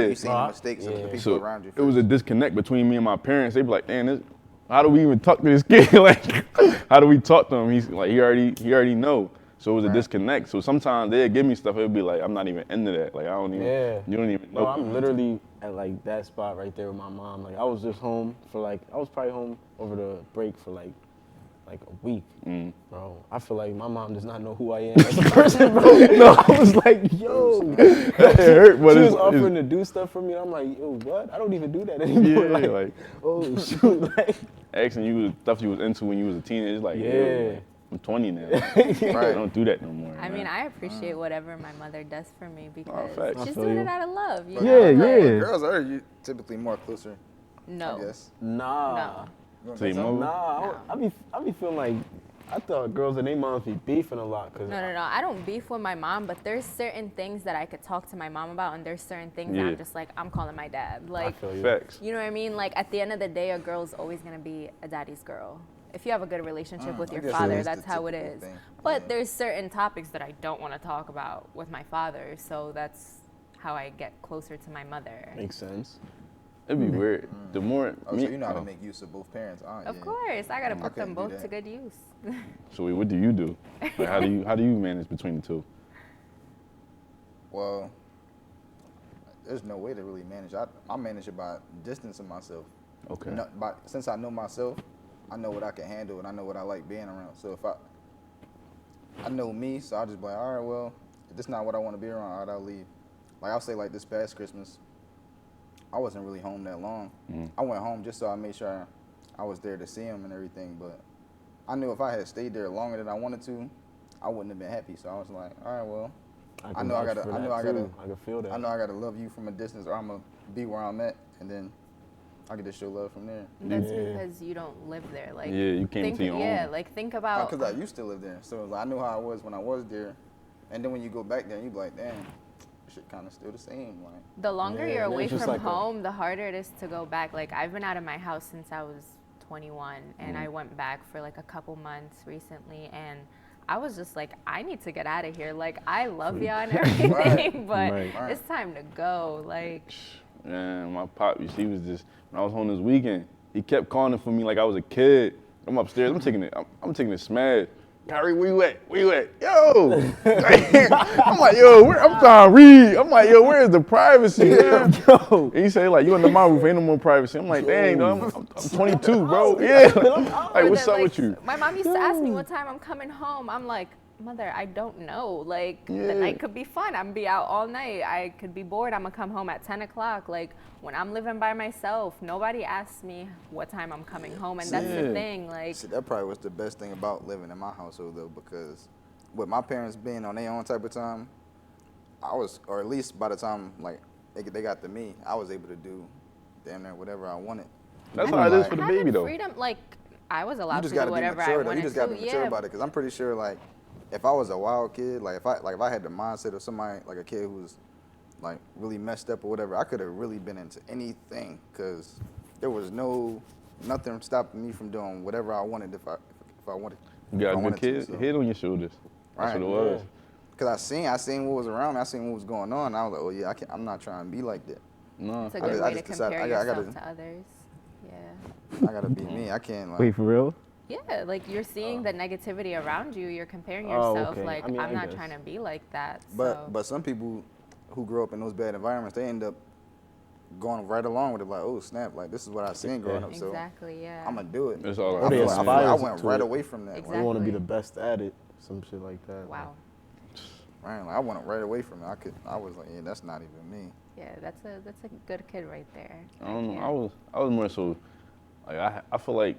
you seen the Nah, mistakes of the yeah. people so around you. it was a first. disconnect between me and my parents. They'd be like, damn, how do we even talk to this kid? Like, how do we talk to him? He's like, he already know. So it was a Right. disconnect. So sometimes they'd give me stuff. It'd be like, I'm not even into that. Like, I don't even. Yeah. You don't even know. Bro, I'm literally at like that spot right there with my mom. Like I was just home for like I was probably home over the break for like a week. Bro, I feel like my mom does not know who I am as a person, bro. No, I was like, yo. It hurt, but She was it's offering to do stuff for me, and I'm like, yo, what? I don't even do that anymore. Yeah, like, like oh shoot, like, asking you stuff you was into when you was a teenager. It's like, Yeah. yo, I'm 20 now. I don't do that no more. I man. mean, I appreciate whatever my mother does for me because facts. she's I feel doing you. it out of love. You But know? Yeah, like, yeah. Girls are typically more closer, No, I guess. nah. no. To your mother? Nah, I be feeling like I thought girls and their moms be beefing a lot. Cause No. I don't beef with my mom, but there's certain things that I could talk to my mom about, and there's certain things that Yeah. I'm just like, I'm calling my dad. I Like, feel you. Facts. you know what I mean? Like, at the end of the day, a girl's always gonna be a daddy's girl. If you have a good relationship with I your guess father, that's that's the how it typical is. thing. But Yeah. there's certain topics that I don't want to talk about with my father, so that's how I get closer to my mother. Makes sense. It'd be weird. The more Oh, so you know how to make use of both parents, Of yeah. course, I gotta I put them couldn't do both to that. good use. So wait, what do you do? Like, how do you manage between the two? Well, there's no way to really manage. I manage it by distancing myself. Okay. Since I know myself, I know what I can handle and I know what I like being around. So if I know me, so I'll just be like, all right, well, if this is not what I want to be around, all right, I'll leave. Like I'll say like this past Christmas, I wasn't really home that long. I went home just so I made sure I was there to see him and everything. But I knew if I had stayed there longer than I wanted to, I wouldn't have been happy. So I was like, all right, well, I can know I vouch gotta, for I that know I gotta, too. I can feel that. I know I gotta love you from a distance, or I'm gonna be where I'm at, and then I can just show love from there. That's Yeah. because you don't live there. Like, Yeah, you came think, to your yeah, own. like think about. Because I used to live there, so I knew how I was when I was there, and then when you go back there, you be like, damn, this shit kind of still the same. Like, The longer Yeah, you're and away it's just from like a- home, the harder it is to go back. Like, I've been out of my house since I was 21, and I went back for like a couple months recently, and I was just like, I need to get out of here. Like, I love y'all and everything, but Right. it's time to go. Like, Man, my pop, you see, he was just, when I was home this weekend, he kept calling for me like I was a kid. I'm upstairs, I'm taking it smash. Kyrie, where you at? Where you at? Yo! I'm like, yo, I'm trying to read. I'm like, yo, where's the privacy, man? Yo. And he say, like, you under my roof, ain't no more privacy. I'm like, dang, I'm 22, bro. Yeah. Like, or what's the, up like, with you? My mom used to ask me what time I'm coming home. I'm like, Mother, I don't know. Like, the Yeah. night could be fun. I'm gonna be out all night. I could be bored. I'm gonna come home at 10 o'clock. Like, when I'm living by myself, nobody asks me what time I'm coming home. And that's the Yeah. thing. Like, see, that probably was the best thing about living in my household though, because with my parents being on their own type of time, or at least by the time like they got to me, I was able to do damn near whatever I wanted. That's You how it know, is like, for the having baby, though. freedom, like, I was You allowed to just do gotta be whatever I mature. Though. wanted You just gotta to. be mature Yeah. about it, because I'm pretty sure like if I was a wild kid, like if I had the mindset of somebody like a kid who was like really messed up or whatever, I could have really been into anything, because there was nothing stopping me from doing whatever I wanted if I wanted. You got if I a good wanted to, kid, so. head on your shoulders. That's Right, what it was. Cause I seen what was around me, I seen what was going on, and I was like, oh yeah, I'm not trying to be like that. No. It's a I good just- way I to just decided- compare I gotta- yourself to others. Yeah. I gotta be me. I can't like. Wait, for real? Yeah, like you're seeing the negativity around you. You're comparing Oh, yourself. okay. Like, I mean, I'm I not guess. trying to be like that. But some people who grow up in those bad environments, they end up going right along with it. Like, oh snap! Like this is what I seen growing up, so exactly, yeah. I'm gonna do it. It's all I, right. They feel like- I feel like aspire I went to right it. away from that. Exactly. You want to be the best at it, some shit like that. Wow. Like, I went right away from it. I was like, yeah, that's not even me. Yeah, that's a good kid right there. I don't know. can't- I was more so, like I feel like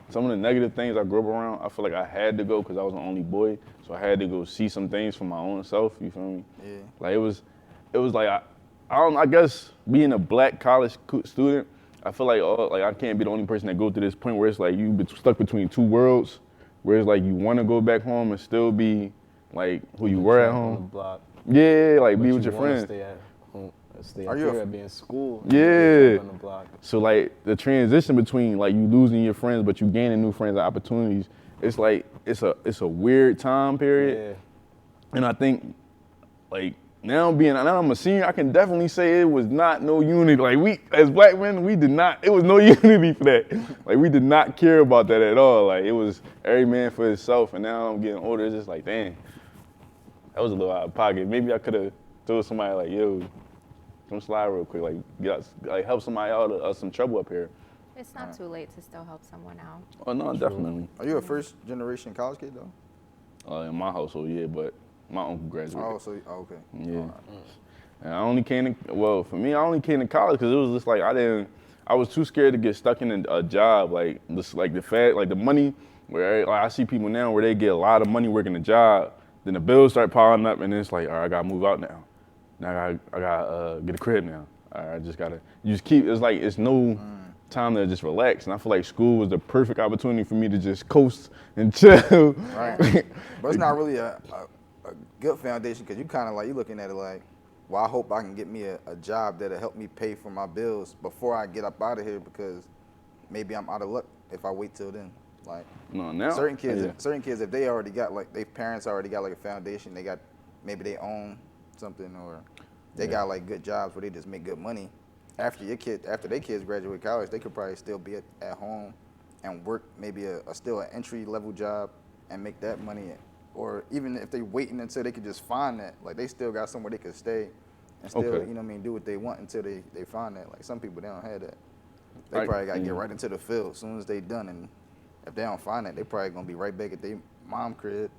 some of the negative things I grew up around, I feel like I had to go because I was the only boy, so I had to go see some things for my own self. You feel me? Yeah. Like it was like I guess being a black college student, I feel like I can't be the only person that go through this point where it's like you been stuck between two worlds, where it's like you want to go back home and still be like who you were at On the home. block. Yeah, like But be you with your wanna friends. Stay at home. Stay Are up you a- here at being school. Yeah. On the block. So like the transition between like you losing your friends but you gaining new friends and opportunities, it's like it's a weird time period. Yeah. And I think like now I'm a senior, I can definitely say it was not no unity. Like we as black men, it was no unity for that. Like we did not care about that at all. Like it was every man for himself. And now I'm getting older, it's just like, dang, that was a little out of pocket. Maybe I could have told somebody like, yo, come slide real quick, help somebody out of some trouble up here. It's not too late to still help someone out. Oh no, definitely. Are you a first generation college kid though? In my household, yeah, but my uncle graduated. Okay. Yeah. All right. And I only came to college because it was just like I was too scared to get stuck in a job like the money where like I see people now where they get a lot of money working a job, then the bills start piling up and then it's like, all right, I gotta move out now. Now I gotta get a crib now. All right, I just gotta, you just keep, it's like, it's no time to just relax. And I feel like school was the perfect opportunity for me to just coast and chill. Right. But it's not really a good foundation because you kind of like, you looking at it like, well, I hope I can get me a job that'll help me pay for my bills before I get up out of here because maybe I'm out of luck if I wait till then. Like No, now certain kids, if they already got like, their parents already got like a foundation, they got, maybe they own something or they got like good jobs where they just make good money. After their kids graduate college, they could probably still be at home and work maybe still an entry level job and make that money. Or even if they waiting until they could just find that, like they still got somewhere they could stay and still, you know what I mean, do what they want until they find that. Like some people, they don't have that. They probably got to get right into the field as soon as they done. And if they don't find that, they probably going to be right back at their mom crib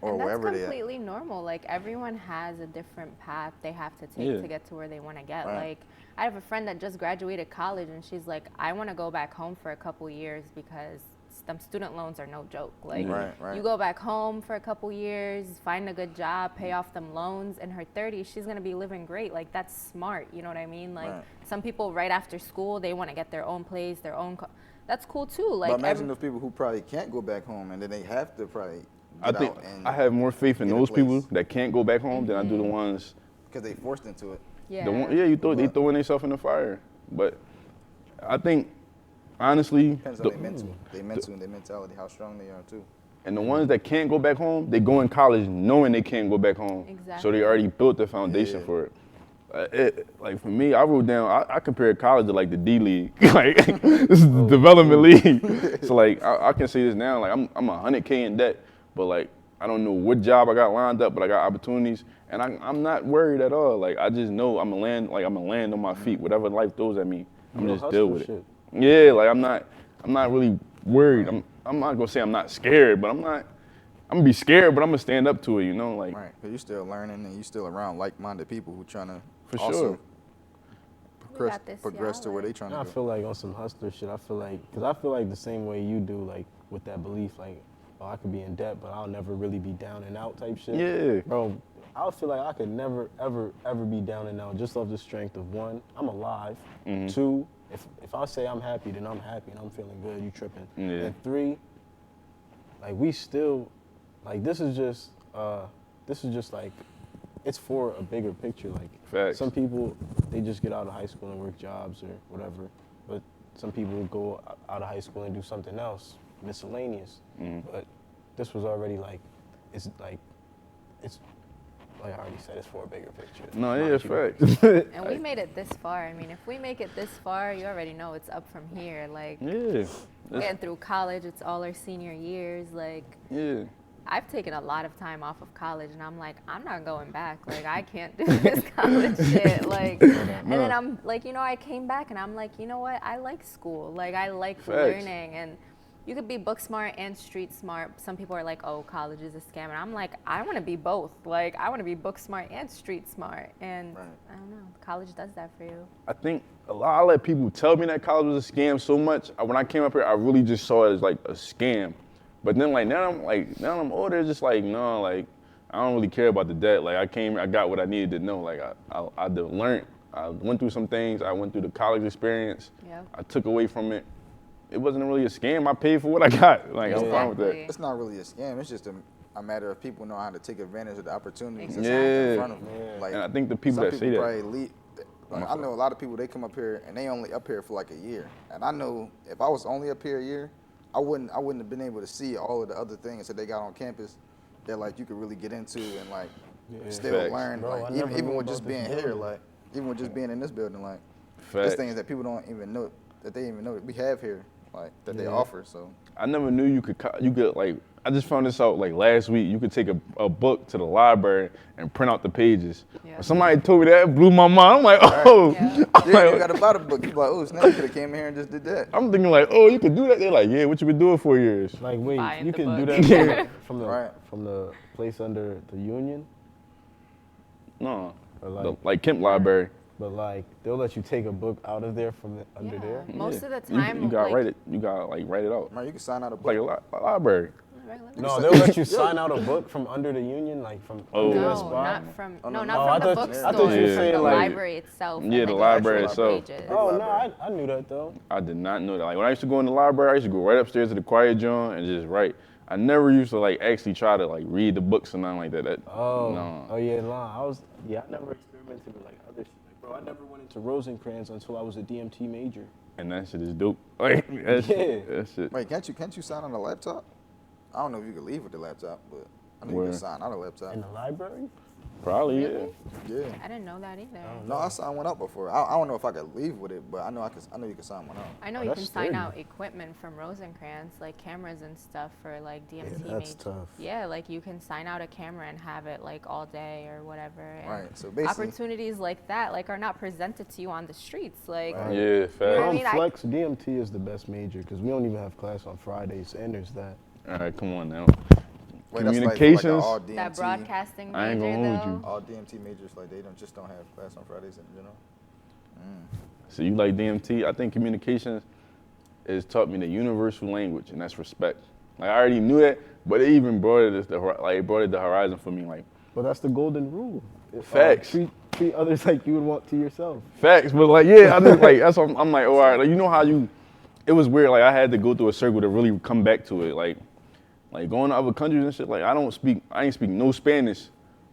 or wherever they at. That's completely normal. Like everyone has a different path they have to take to get to where they want to get. Right. Like I have a friend that just graduated college and she's like, I want to go back home for a couple years because them student loans are no joke. Like you go back home for a couple years, find a good job, pay off them loans. In her 30s, she's going to be living great. Like that's smart. You know what I mean? Like some people right after school, they want to get their own place, their own, that's cool too. Like but imagine those people who probably can't go back home and then they have to probably I think I have more faith in those people that can't go back home than I do the ones because they forced into it. Yeah. They throwing themselves in the fire. But I think honestly, depends on their mental and their mentality, how strong they are too. And the ones that can't go back home, they go in college knowing they can't go back home. Exactly. So they already built the foundation for it. Like for me, I wrote down, I compared college to like the D League. Like this is the development league. So like I can say this now, like I'm $100K in debt, but like I don't know what job I got lined up, but I got opportunities, and I'm not worried at all. Like I just know I'm gonna land on my feet. Whatever life throws at me, I'm just deal with it. Yeah, like I'm not really worried. I'm not gonna say I'm not scared, but I'm gonna be scared, but I'm gonna stand up to it. You know, like right, because you're still learning and you're still around like-minded people who trying to progress to where they trying to go. I feel like on some hustler shit. Because I feel like the same way you do, like with that belief, like. Oh, I could be in debt, but I'll never really be down and out type shit. Yeah. Bro, I feel like I could never, ever, ever be down and out just off the strength of one, I'm alive. Mm-hmm. Two, if I say I'm happy, then I'm happy and I'm feeling good, you tripping. Yeah. And three, like we still, like this is just like, it's for a bigger picture. Like Facts. Some people, they just get out of high school and work jobs or whatever, but some people go out of high school and do something else. Miscellaneous, but this was already like it's like I already said, it's for a bigger picture. No, yeah, it's facts. And we made it this far. I mean, if we make it this far, you already know it's up from here. Like getting through college, it's all our senior years. Like I've taken a lot of time off of college, and I'm like, I'm not going back. Like I can't do this college shit. Like, and then I'm like, I came back, and I'm like, you know what? I like school. Like I like learning and. You could be book smart and street smart. Some people are like, oh, college is a scam. And I'm like, I want to be both. Like, I want to be book smart and street smart. And I don't know, college does that for you. I think I let people tell me that college was a scam so much. When I came up here, I really just saw it as like a scam. But then now I'm older, it's just like, no, like, I don't really care about the debt. Like, I got what I needed to know. Like, I learned. I went through some things. I went through the college experience. Yep. I took away from it. It wasn't really a scam. I paid for what I got. Like, I'm fine with that. It's not really a scam. It's just a matter of people know how to take advantage of the opportunities that's in front of them. Yeah. Like, and I think the people that say that. I know a lot of people, they come up here and they only up here for like a year. And I know if I was only up here a year, I wouldn't have been able to see all of the other things that they got on campus that like you could really get into and like still learn. Bro, like even with just being here, like even with just being in this building, like there's things that people don't even know that they even know that we have here. Like that they offer, so I never knew you could like. I just found this out like last week. You could take a book to the library and print out the pages. Yeah. When somebody told me that, it blew my mind. I'm like, oh, you got to buy the book. You like, oh, snap! You could have came here and just did that. I'm thinking like, oh, you could do that. They're like, yeah, what you been doing 4 years? Like, wait, you can do that from the place under the union? No, like Kemp Library. But like they'll let you take a book out of there from under there. Most of the time, you gotta write it. You gotta like write it out. Man, you can sign out a book like a library. regular. No, they'll let you sign out a book from under the union, like from under the No, spot. not from Oh, no, no, not no. I from the thought- bookstore. I thought you were from saying, the like- library itself. Yeah, and the then library actual itself. pages. Oh no, Library. I knew that though. I did not know that. Like when I used to go in the library, I used to go right upstairs to the quiet joint and just write. I never used to like actually try to like read the books or nothing like that. Oh, no. oh yeah, nah. I never experimented with like other shit. Like, bro, I never went into Rosencrantz until I was a DMT major. And that shit is dope. Like that shit. That shit. Wait, can't you sign on a laptop? I don't know if you can leave with the laptop, but I know you Where? can sign on a laptop. In the library? Probably Really? Yeah. I didn't know that either. No, I signed one up before. I don't know if I could leave with it, but I know you can sign one up. I know Oh, you that's can sign sturdy. out equipment from Rosencrantz, like cameras and stuff for like DMT. Yeah, that's tough. Yeah, like you can sign out a camera and have it like all day or whatever. And Right. So basically, opportunities like that like are not presented to you on the streets. Like Right. Yeah, You know what I fast. mean? Flex, DMT is the best major because we don't even have class on Fridays, and there's that. All right, come on now. wait, that's Communications. like all DMT, that broadcasting I ain't major gonna hold though. you. all DMT majors like they just don't have class on Fridays in general. So you like DMT? I think communications has taught me the universal language, and that's respect. Like I already knew that, but it even brought it the horizon for me. Like But that's the golden rule. Facts. Treat others like you would want to yourself. facts, but like yeah, I just like that's what I'm like. Oh, all right, like you know how you. It was weird. Like I had to go through a circle to really come back to it. Like going to other countries and shit. Like I ain't speak no Spanish,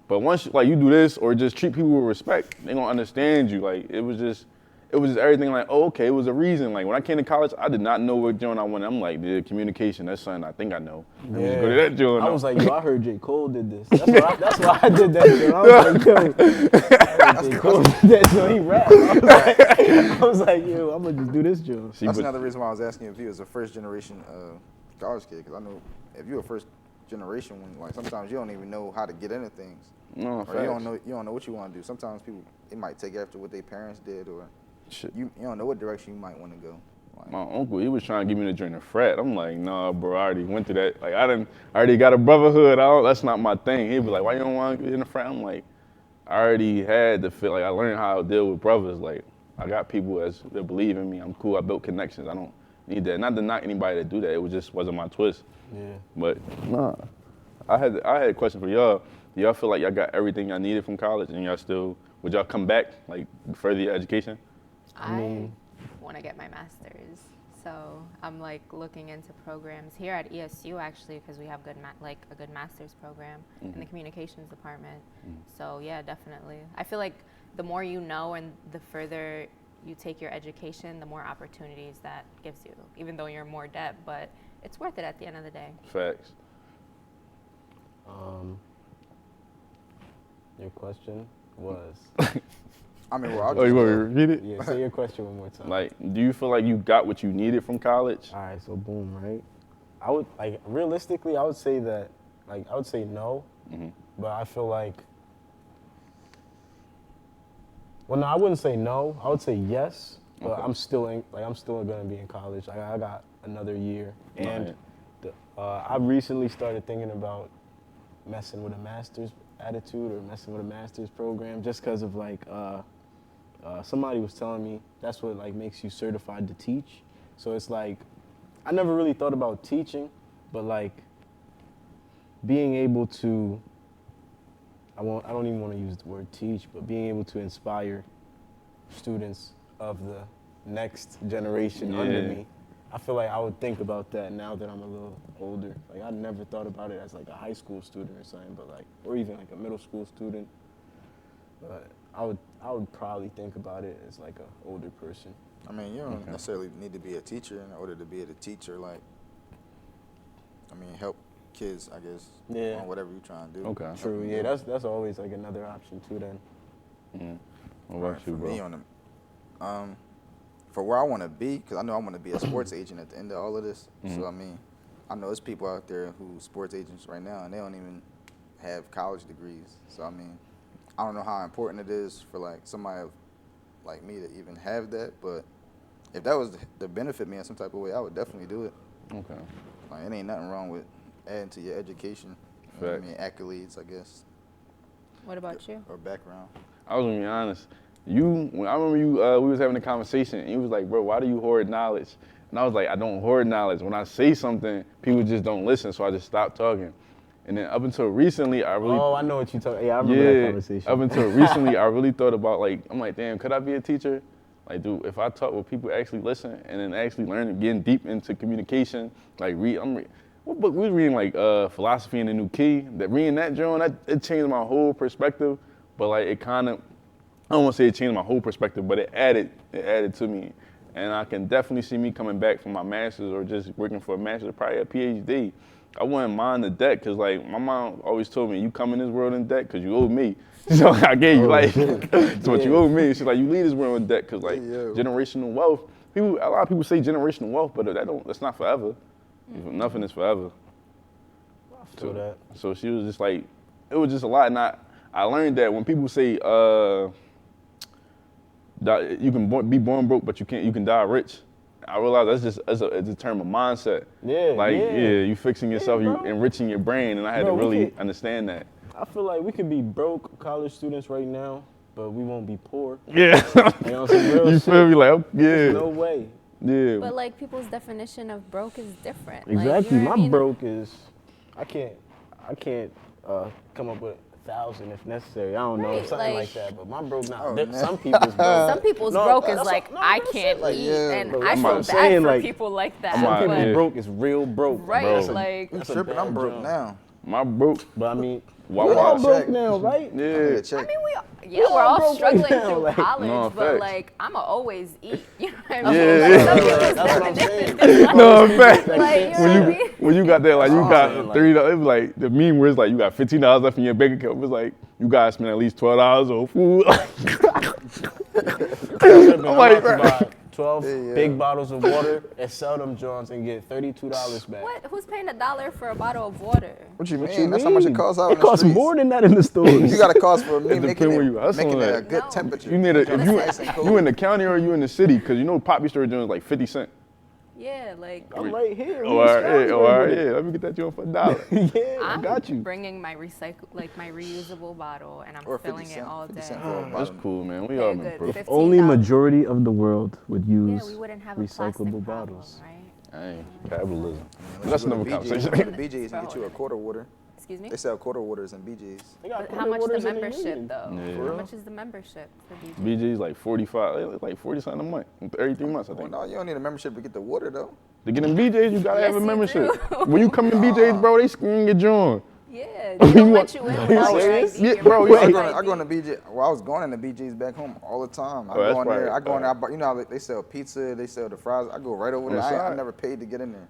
but once like you do this or just treat people with respect, they gonna understand you. Like it was just everything. Like oh, okay, it was a reason. Like when I came to college, I did not know what joint I wanted. I'm like the communication. That's something I think I know. Let me just go to that joint. I was like, yo, I heard J. Cole did this. That's why I did that. Yo. I was like, yo, J. Cole did that, so he rapped. I was like, yo, I'm gonna just do this joint. See, That's but- another reason why I was asking if he was a first generation college kid, because I know if you're a first generation one, like sometimes you don't even know how to get into things, No, or facts. you don't know what you want to do. Sometimes people they might take after what their parents did, or Shit. you don't know what direction you might want to go. Like, My uncle, he was trying to give me the joint to frat. I'm like, nah, bro, I already went through that. Like, I already got a brotherhood. That's not my thing. He'd be like, why you don't want to get in the frat? I'm like, I already had the feel. Like, I learned how to deal with brothers. Like, I got people that believe in me. I'm cool. I built connections. I don't need that. Not to knock anybody to do that. It just wasn't my twist. Yeah. But nah, I had a question for y'all. Do y'all feel like y'all got everything y'all needed from college, and would y'all come back, like, further your education? I want to get my master's, so I'm like looking into programs here at ESU actually because we have a good master's program in the communications department. So yeah, definitely. I feel like the more you know and the further you take your education, the more opportunities that gives you, even though you're in more debt, but it's worth it at the end of the day. Facts. Your question was. I mean, well, I'll Oh, you want me to just, repeat it? Yeah, say your question one more time. Like, do you feel like you got what you needed from college? All right, so boom, right? I would realistically, I would say that, I would say no, but I feel like, well, no, I wouldn't say no. I would say yes, but Okay. I'm still gonna be in college. I got another year, and I recently started thinking about messing with a master's attitude or messing with a master's program, just because of somebody was telling me that's what makes you certified to teach. So it's like, I never really thought about teaching, but being able to, I don't even want to use the word teach, but being able to inspire students of the next generation under Yeah. me, I feel like I would think about that now that I'm a little older. I never thought about it as a high school student or something, but or even a middle school student. But I would probably think about it as an older person. I mean, you don't necessarily need to be a teacher in order to be able to teach or help kids, I guess, Yeah. on whatever you're trying to do. Okay. Help True. them Yeah, do. that's always another option too. Then. What about Right, you, for bro? me on the, for where I want to be, because I know I want to be a sports agent at the end of all of this. So I mean, I know there's people out there who sports agents right now, and they don't even have college degrees. So I mean, I don't know how important it is for somebody like me to even have that, but if that was to benefit me in some type of way, I would definitely do it. Okay. It ain't nothing wrong with adding to your education. You know what I mean, Facts. accolades, I guess, What about you? or background. I was gonna be honest. I remember we was having a conversation, and you was like, bro, why do you hoard knowledge? And And I was like, I don't hoard knowledge. When I say something, people just don't listen, so I just stopped talking. And then up until recently, I really... Oh, I know what you're talking. Yeah, I remember that conversation. Up until recently, I really thought about, like, I'm like, damn, could I be a teacher? Like, dude, if I talk where people actually listen and then actually learn and getting deep into communication, like, what book? We was reading, like, Philosophy in the New Key. Reading that, John, it changed my whole perspective. But, like, it kind of, I don't want to say it changed my whole perspective, but it added to me. And I can definitely see me coming back from my master's or just working for a master's, probably a PhD. I wouldn't mind the debt because, like, my mom always told me, you come in this world in debt because you owe me. So I gave you, like, so what you owe me. She's like, you leave this world in debt because, like, generational wealth. A lot of people say generational wealth, but that's not forever. Nothing is forever. I feel that. So she was just like, it was just a lot. And I learned that when people say that you can be born broke, but you can die rich. I realized it's a term of mindset. Yeah, like you fixing yourself, you enriching your brain, and I had to really understand that. I feel like we could be broke college students right now, but we won't be poor. Yeah, you know, some real you shit. feel me? Like, yeah, There's no way. Yeah, But like people's definition of broke is different. Exactly, like, you know what I my mean? broke is, I can't come up with 1,000 if necessary. I don't know, Right, something like- like that. But my broke not. Oh, Some people's broke. Some people's No, broke is that's like, no, I real can't shit, like, eat, yeah, and bro, I I'm feel not bad saying, for like- people like that. I'm not- Some but, people's yeah. broke is real broke. right, Bro. like, I'm That's a tripping. I'm bad broke job. now. my broke. But I mean, Why- we're all why- broke check. now, right? I need Yeah, a I check. mean, we're all all broke right struggling now, through like- college, No, but facts. like, I'ma always eat. You know what I mean? Yeah, Like, yeah. some people's That's what I'm definition saying. is like, no, in fact, like, you know what I mean? when you got that, like you That's got what I'm saying, $30, it was like the meme where it's like you got $15 left in your bank account. It was like you gotta spend at least $12 on food. I'm like, about to buy 12 Yeah. big bottles of water and sell them joints and get $32 back. What? Who's paying $1 for a bottle of water? What you mean? What you That's how much it mean? costs out It in the costs streets. more than that in the stores. You got a cost for me It making depends where it, you hustling making it a at. good No. temperature. You need a, if That's you nice and cool. you in the county or you in the city, because you know Poppy store joint is like 50 cents. Yeah, like, I'm right here. Oh, all right, yeah, let me get that joint for $1. Yeah, I I'm got you. bringing my my reusable bottle, and I'm Or 50 filling it cent, all 50 day. cent for a That's bottle. cool, man. We They're all been good. broke. $15. Only majority of the world would use Yeah, we wouldn't have a plastic recyclable problem, bottles. right? Hey, capitalism. Let's That's go to another BJ's. conversation. Go to BJ's and get you a quarter water. Excuse me? They sell quarter waters in BJ's. They got But how quarter much the waters in membership Union. though? Yeah. How much is the membership for BJ? BJ's like 45, like 40 something a month, every 3 months I Well, think. no, you don't need a membership to get the water though. To get in BJ's, you gotta Yes, have a you membership. do. When you come in BJ's, bro, they screen your joint. Yeah, they don't let you in without your serious? ID. Yeah, your bro, membership I ID. go into BJ. Well, I was going into BJ's back home all the time. I Oh, that's go in there. right. I go in there. I buy, you know how they sell pizza, they sell the fries. I go right over On there. the I side. never paid to get in there.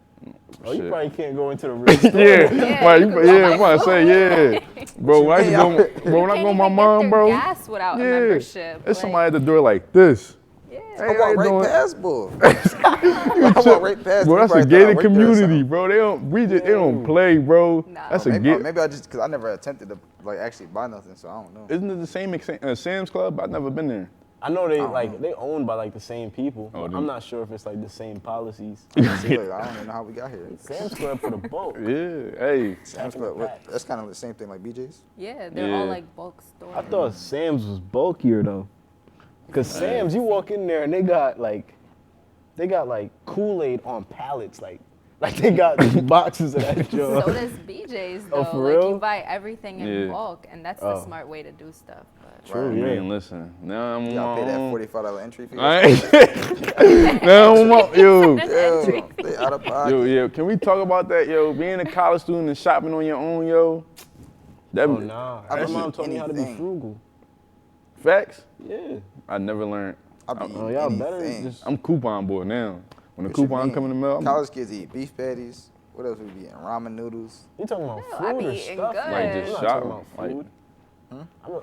Oh, you Shit. probably can't go into the real store. Yeah, Yeah, right, you you, could yeah, buy I'm about to say, yeah. Bro, when I used to go, bro, when I Can't go with even my get mom, their bro, gas without a yeah, membership. there's like, somebody at the door like this. Yeah. Hey, I how walk you right doing? past, boy. I walk right past. Bro, You that's probably a thought I gated worked there or community, something. bro. They don't play, bro. Nah. That's a Maybe, gate. maybe I just because I never attempted to like actually buy nothing, so I don't know. Isn't it the same Sam's Club? I've never been there. I know they don't like know. they owned by like the same people. Oh, but do I'm you? not sure if it's like the same policies. See, look, I don't even know how we got here. Sam's Club for the bulk. Yeah, hey. Sam's Club, that's kind of the same thing like BJ's. Yeah, they're all Yeah. like bulk stores. I thought Sam's was bulkier though. Cause Sam's, you walk in there and they got like Kool-Aid on pallets, like they got boxes of that So joint. does BJ's though. Oh, for like real? you buy everything in Yeah. bulk, and that's Oh. the smart way to do stuff. But True, I yeah. mean, listen. Now I'm You on gotta pay my that own. $45 entry fee. I ain't. Now I'm on, yo. Yeah, they out of pocket. Yo, yeah. Can we talk about that, yo? Being a college student and shopping on your own, yo. That Oh nah. I My don't mom eat told me how to be anything. frugal. Facts. Yeah. I never learned. I be eating Oh, y'all better anything. just I'm coupon boy now. When the What you coupon mean? come in the mail, I'm College kids eat beef patties. What else we be eating? Ramen noodles. You talking about No, food I be or eating stuff? good. like I'm just not shop. talking about Like, food.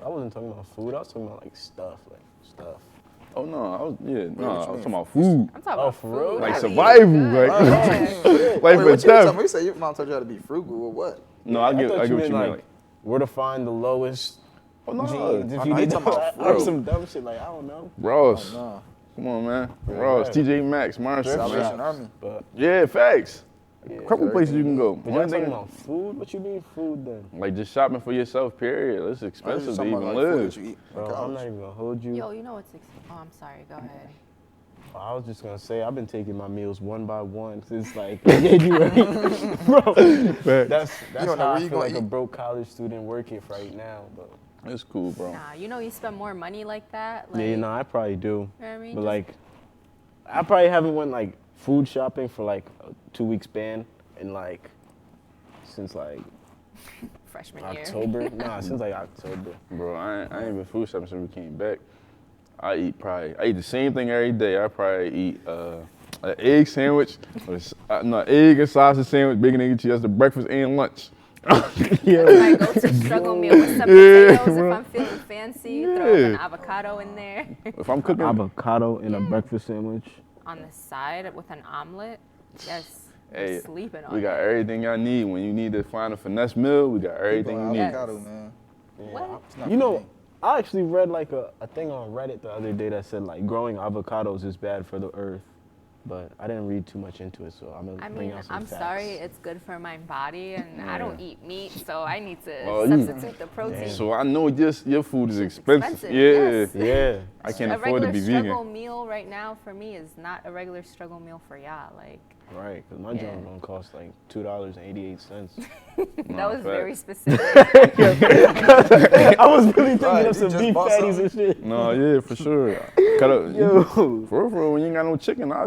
I wasn't talking about food. I was talking about like stuff. oh no, I was what you talking mean? about food. I'm talking Oh, about for real? food. Like I be survival, eating good. like- Yeah. Life Wait, or what you death. talking about? You say your mom told you how to be frugal or what? No, I get thought what you mean. like, Like, where to find the lowest oh no, jeans if I you know need you to talking about or fruit. some dumb shit like I don't know. Ross. Nah, Come on, man. Ross, right. TJ Maxx, Marshall. Thrift Salvation shops, Army. But Yeah, facts. yeah. Couple places you can go. But One y'all talking thing, about food? What you mean food then? like just shopping for yourself. Period. It's I was expensive just to talking even about like food live. that you eat in Bro, I'm college. not even gonna hold you. Yo, you know what's? Oh, I'm sorry. Go ahead. I was just gonna say I've been taking my meals one by one since like January, bro. That's don't know how where I you feel gonna like a eat. broke college student working right now. But It's cool, bro. Nah, you know you spend more money like that. Like, yeah, you know, I probably do. You know what I mean? But Just- like, I probably haven't went like food shopping for like a 2 week span in like since like freshman year. October. Nah, since like October. Bro, I ain't been food shopping since we came back. I eat the same thing every day. I probably eat an egg sandwich, no, egg and sausage sandwich, bacon, egg, and cheese. That's the breakfast and lunch. That's my go-to struggle meal with some potatoes if I'm feeling fancy. Throw up an avocado in there. If I'm cooking, Avocado in a breakfast sandwich. On the side with an omelet. Yes. hey, I'm sleeping on we got it. everything y'all need. When you need to find a finesse meal, we got everything you need. Avocado, man. What? It's not You for know, me. I actually read like a thing on Reddit the other day that said like growing avocados is bad for the earth, but I didn't read too much into it, so I'm gonna I bring mean, out some I'm facts. sorry, it's good for my body, and I don't eat meat, so I need to Oh, you- substitute the protein. So I know your food is expensive. expensive, Yeah, yes. Yeah. I can't A afford to regular be struggle vegan. meal right now for me is not a regular struggle meal for y'all. Like, Right, because my Yeah. joint gonna cost like $2.88. that was facts. very specific. I was really thinking Right, of some you just beef bought patties something? and shit. No, yeah, for sure. Cut up. Yo. For real, when you ain't got no chicken, I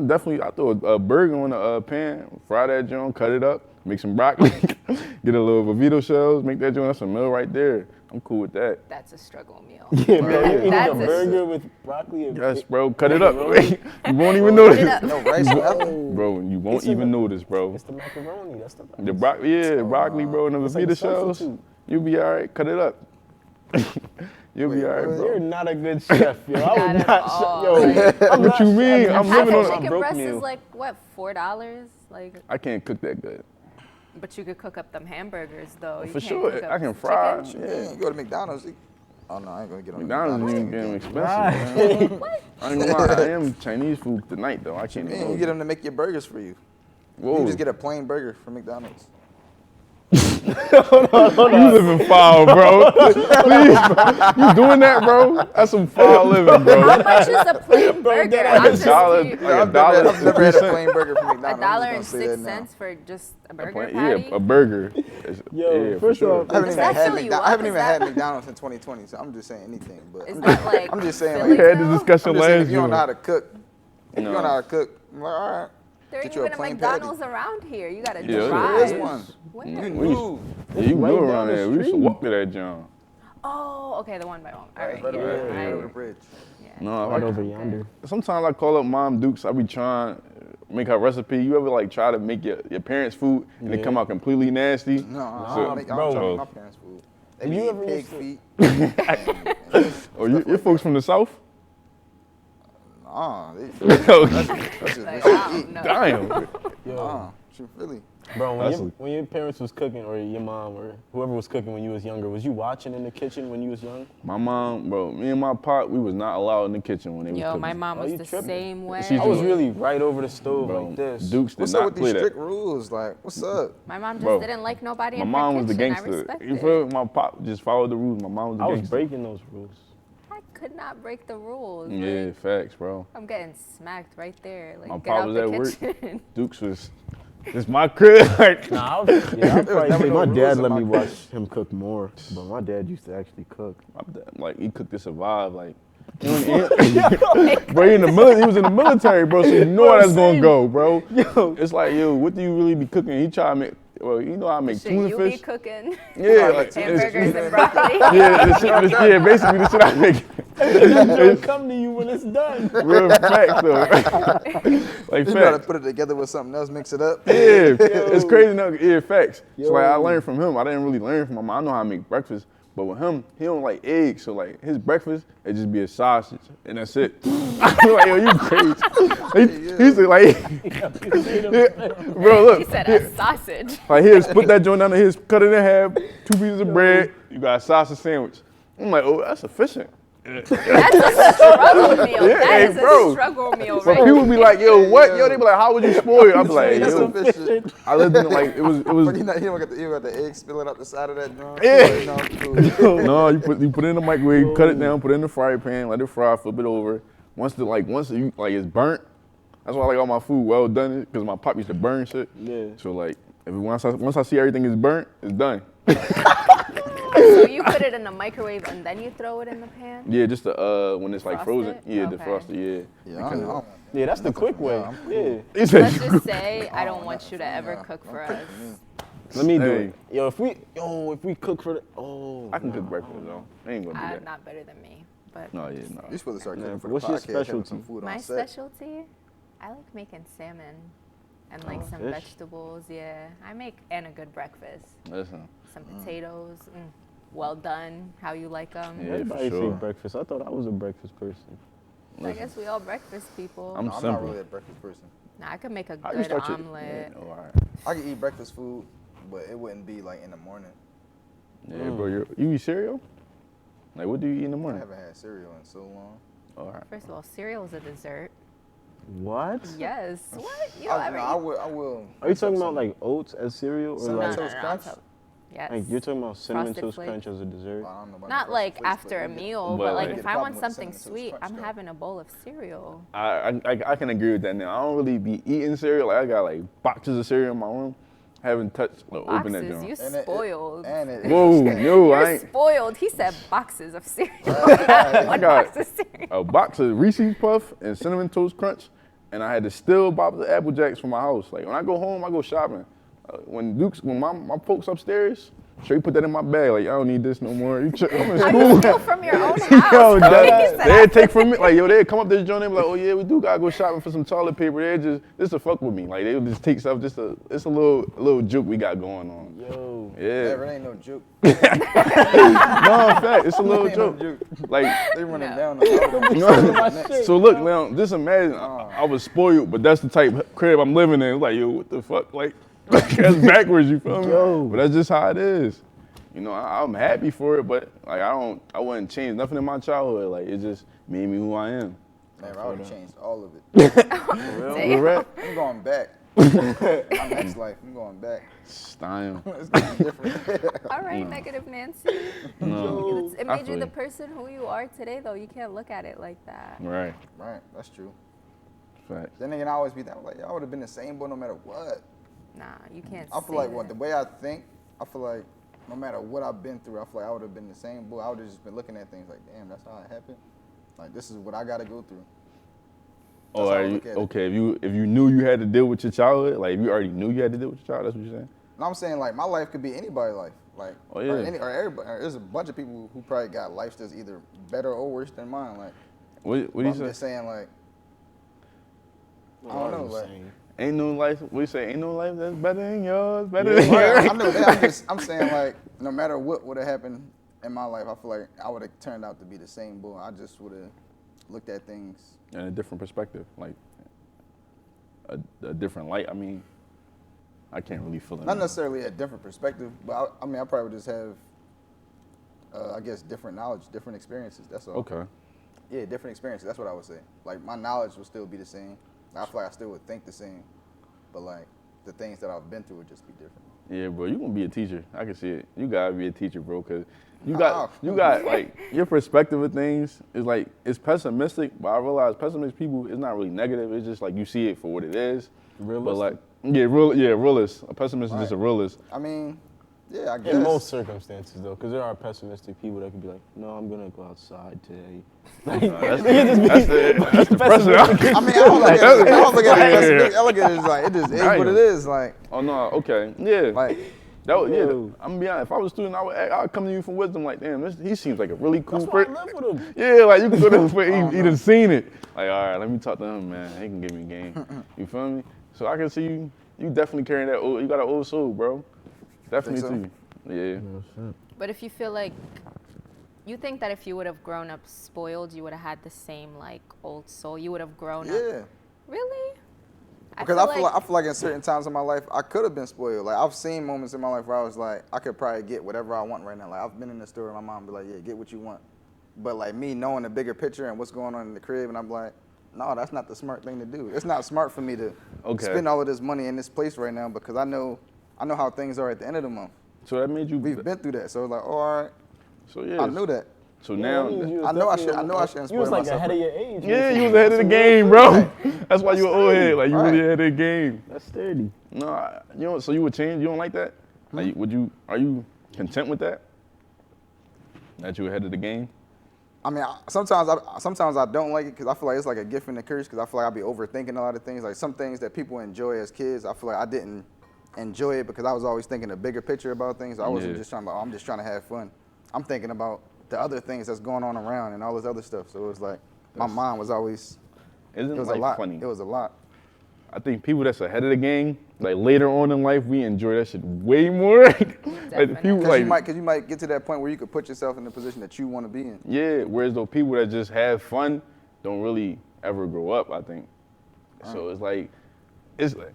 throw a burger on a pan, fry that joint, cut it up, make some broccoli, get a little Vivito shells, make that joint. That's a meal right there. I'm cool with that. That's a struggle meal. Yeah, bro, you eating That's a a- burger with broccoli and Yes, bro, cut it up. You won't even Put it notice. up. No rice, nothing. Bro, you won't It's in even the- notice, bro. It's the macaroni. That's the The broccoli, yeah, broccoli, bro, and the It's like a Vivito shells. substitute. You'll be all right. Cut it up. You'll be Wait, all right, what? You're bro. not a good chef, yo. I Not would at not. all. Yo, I'm What not you mean? I'm Half living a on chicken broke breast meal. is like what, $4? Like, I can't cook that good. but you could cook up them hamburgers though. You For can't sure, cook up I can fry. chicken? Yeah. You go to McDonald's. Oh no, I ain't gonna get on McDonald's ain't McDonald's. getting expensive, man. I ain't gonna lie, I am Chinese food tonight though. I can't Man, even you get them to make your burgers for you. Whoa. You just get a plain burger from McDonald's. You living foul, bro. Please, bro. You doing that, bro? That's some foul living, bro. How much is a plain burger? that I'm Like a just dollar, curious. like a I've dollar. never had a 3 cents. plain burger from McDonald's. I'm just gonna say that now. $1.06 for just a burger Plain- patty? Yeah, a burger. Yo, Yeah, for first sure. off, I haven't Does even that had fill you McDonald's. up? I haven't Is even had that- McDonald's in 2020, so I'm just saying anything. But Is I'm that just, like I'm just saying, Philly We like, had this though? discussion I'm just saying, last if you don't know year. how to cook, if you don't know how to cook, I'm like, all right. There Get ain't you a even a plain McDonald's around here. You gotta Yeah, drive. There is one. Where? You can We- move. Yeah, you right go down around the there. We used to street. walk to that John. Oh, okay, the one by home. All right, Right yeah. over yeah. over the bridge. No, right I, over yonder. sometimes I call up Mom Dukes. I be trying to make her recipe. You ever like try to make your parents' food and it Yeah. come out completely nasty? No, I So- don't make, I bro. don't try to make my parents' food. They You be ever eating used pig to- feet. Oh, your folks from the South? Nah, they, Damn. that's just Like, what I she eat. don't know. Yo, She from Philly. bro, That's when your parents was cooking, or your mom, or whoever was cooking when you was younger, was you watching in the kitchen when you was young? My mom, bro, me and my pop, we was not allowed in the kitchen when they was Yo, cooking. my mom Oh, was you the tripping. same way. She's I was really right over the stove Bro, like this. Dukes did What's up not with play these strict that. rules? Like, what's up? My mom just Bro, didn't like nobody My in mom her was the kitchen. I gangster. respect You it. feel? My pop just followed the rules. My mom was the I was gangster. breaking those rules. I could not break the rules. Yeah, Like, facts, bro. I'm getting smacked right there. Like, My get pop out was the at work. kitchen. Dukes was, it's my crib. Like, Nah, I'd probably never say no my rules dad in let my me watch him cook more, but my dad used to actually cook. like he cooked to survive. Like, you know, bro, he in the military. He was in the military, bro. So you know how that's gonna go, bro. It's like, yo, what do you really be cooking? He try to make. Well, you know how I make Shit, tuna you be fish. cooking Yeah, like hamburgers and broccoli. yeah, basically the shit I make. It'll come to you when it's done. Real facts though. Like You gotta facts. put it together with something else, mix it up. Yeah, it's crazy now. Yeah, facts. So like I Yo. learned from him. I didn't really learn from my mom. I know how to make breakfast, but with him, he don't like eggs. So like his breakfast, it just be a sausage and that's it. I'm like, yo, you crazy. He used to like, bro, He look, said a sausage. like here's put that joint down there, here's cut it in half, 2 pieces of bread, you got a sausage sandwich. I'm like, oh, that's efficient. That's a struggle meal. Yeah, That hey, is bro. a struggle meal, But right? people be like, yo, what? Yo, they be like, how would you spoil it? I'm like, That's yo, efficient. I lived in like, it was. But you don't got the egg spilling up the side of that drum. Yeah. Cool. No, you put it in the microwave, cut it down, put it in the fry pan, let it fry, flip it over. Once it's burnt, That's why I like all my food well done, because my pop used to burn shit. Yeah. So like, once I see everything is burnt, it's done. So you put it in the microwave and then you throw it in the pan? Yeah, just when it's like Defrost frozen. it? Yeah, Okay. defrost it. Yeah. Yeah, I don't Yeah, that's the quick way. I'm cool. Yeah. He said, Let's just say I don't want you to ever cook for us. Let me do Hey. it. Yo, if we cook for the I can cook breakfast though. I ain't gonna do that. Not better than me, but No, yeah, no. You're supposed to start cooking for the What's your podcast, having specialty? some food my on set. specialty, I like making salmon and like some fish. vegetables. Yeah, I make and a good breakfast. Listen, Some potatoes, well done, how you like them. Yeah, Everybody for sure. say breakfast. I thought I was a breakfast person. I guess we all breakfast people. I'm No, I'm simple. not really a breakfast person. Nah, I could make a How you good start your- omelet. Yeah, all right. I can eat breakfast food, but it wouldn't be like in the morning. Yeah, bro. You eat cereal? Like, what do you eat in the I morning? haven't had cereal in so long. All right. First of all, cereal is a dessert. What? Yes. What? You don't ever I eat? will. Are you talking about like oats as cereal or Cinnamon like, Toast Crunch? Yes. like you're talking about cinnamon Frosted toast Flakes. crunch as a dessert? I don't know about Not the like Frosted Flakes, after a but meal, But but like- like Get if a I problem want with something Cinnamon Toast sweet, Crunch, I'm though. having a bowl of cereal. I can agree with that now. I don't really be eating cereal. Like, I got like boxes of cereal in my room. I haven't touched or opened that Boxes, you joint. spoiled. Whoa, yo, You're I ain't. spoiled. He said boxes of cereal. One got- box of cereal. A box of Reese's Puff and Cinnamon Toast Crunch, and I had to steal box of Apple Jacks from my house. Like when I go home, I go shopping. When my folks upstairs, straight put that in my bag. Like I don't need this no more. I'm in How you school. steal from your own house? Yo, He that- said, They'd take from me, like yo, they'd come up to the joint and be like, oh yeah, we do gotta go shopping for some toilet paper. They just to fuck with me. Like they would just take stuff. It's a little joke we got going on. Yo. Yeah. It ain't no joke. No, in fact, it's a little Ain't no joke. Like. They running No. down the road. So look, now, just imagine I was spoiled, but that's the type of crib I'm living in. Like, yo, what the fuck? Like, that's backwards, you feel me? Yo. But that's just how it is. You know, I'm happy for it, but like I wouldn't change nothing in my childhood. Like, it just made me who I am. Man, I would have changed all of it. Damn. Real rap? I'm going back. My next life, I'm going back. Style. It's gonna be different. All right, negative Nancy. No. It I made you feel the you. person who you are today, though. You can't look at it like that. Right. Right, that's true. Facts. Then again, I always be that like, I would have been the same boy no matter what. Nah, you can't. I feel say like that. the way I think, I feel like no matter what I've been through, I feel like I would have been the same boy. I would have just been looking at things like, damn, that's how it happened. Like this is what I gotta go through. Oh, That's how I are you look at it. okay? If you knew you had to deal with your childhood, like if you already knew you had to deal with your child, that's what you're saying? No, I'm saying like my life could be anybody's life. Like Oh, yeah. or everybody. Or there's a bunch of people who probably got lives that's either better or worse than mine. Like What do I'm you say? just saying like I don't know. Like Ain't no life. What do you say? Ain't no life that's better than yours. Better Yeah. than Right, yours. I know that. I'm saying like no matter what would have happened in my life, I feel like I would have turned out to be the same boy. I just would have looked at things. In a different perspective, like a different light. I mean, I can't really feel it. Not now. necessarily a different perspective, but I mean, I probably would just have, I guess, different knowledge, different experiences. That's all. Okay. Yeah, different experiences. That's what I would say. Like my knowledge would still be the same. I feel like I still would think the same, but like the things that I've been through would just be different. Yeah, bro, you gonna be a teacher. I can see it. You gotta be a teacher, bro, cause you Nah. got like your perspective of things is like it's pessimistic, but I realize pessimistic people is not really negative. It's just like you see it for what it is. But like realist. A pessimist is just a realist. I mean, yeah, I guess. In most circumstances, though, because there are pessimistic people that could be like, "No, I'm gonna go outside today." That's the person. I mean, I don't look at it. I don't look at it. Pessimistic. I look at it as like it just is what it is. Like, Oh no, okay, yeah. like That was, yeah, Yo. I'm gonna be honest. If I was a student, I'd come to you for wisdom. Like, damn, he seems like a really cool That's why I person. live with him. Yeah, like you can go there for he done seen it. Like, all right, let me talk to him, man. He can give me game. You feel me? So I can see you. You definitely carrying that. You got an old soul, bro. Definitely Think see you. Yeah. But if you feel like, you think that if you would have grown up spoiled, you would have had the same like old soul. You would have grown up. yeah. Really? Because I feel like in certain times in my life, I could have been spoiled. Like I've seen moments in my life where I was like, I could probably get whatever I want right now. Like I've been in the store and my mom be like, yeah, get what you want. But like me knowing the bigger picture and what's going on in the crib, and I'm like, no, that's not the smart thing to do. It's not smart for me to spend all of this money in this place right now because I know how things are at the end of the month. So that made you. We've been through that, so it's like, oh, all right, So yeah. I knew that. So Yeah, now, that means you was I know I definitely shouldn't You was spoil like myself. ahead of your age. yeah, man. you was ahead of the Some game, real bro. That's why you an old head. Like you Right. really ahead of the game. That's sturdy. No, you know. So you would change. You don't like that? Like, would you? Are you content with that? That you ahead of the game? I mean, sometimes I don't like it because I feel like it's like a gift and a curse because I feel like I be overthinking a lot of things. Like some things that people enjoy as kids, I feel like I didn't enjoy it because I was always thinking a bigger picture about things. I wasn't Yeah. just trying to, oh, I'm just trying to have fun. I'm thinking about the other things that's going on around and all this other stuff. So it was like my mind was always, Isn't it was life a lot. funny? It was a lot. I think people that's ahead of the game, like later on in life, we enjoy that shit way more. Like the people, Because like you might get to that point where you could put yourself in the position that you want to be in. yeah. Whereas those people that just have fun don't really ever grow up. I think. So it's like,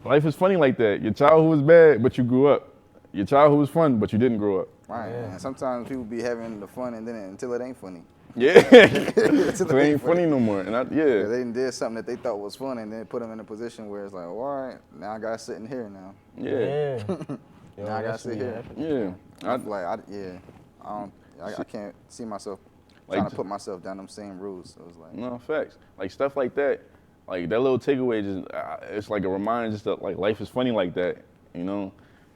life is funny like that. Your childhood was bad, but you grew up. Your childhood was fun, but you didn't grow up. Right. Yeah. And sometimes people be having the fun and then until it ain't funny. Yeah, Until so it ain't funny no more. And Yeah, they did something that they thought was fun and then put them in a position where it's like, well, all right, now I got to sit in here now. yeah, Yo, Now I that gotta should sit be here. epic. yeah. I feel like, I can't see myself trying to put myself down them same rules. So it's like, No facts. Like stuff like that. Like that little takeaway just it's like a reminder just that like life is funny like that. You know,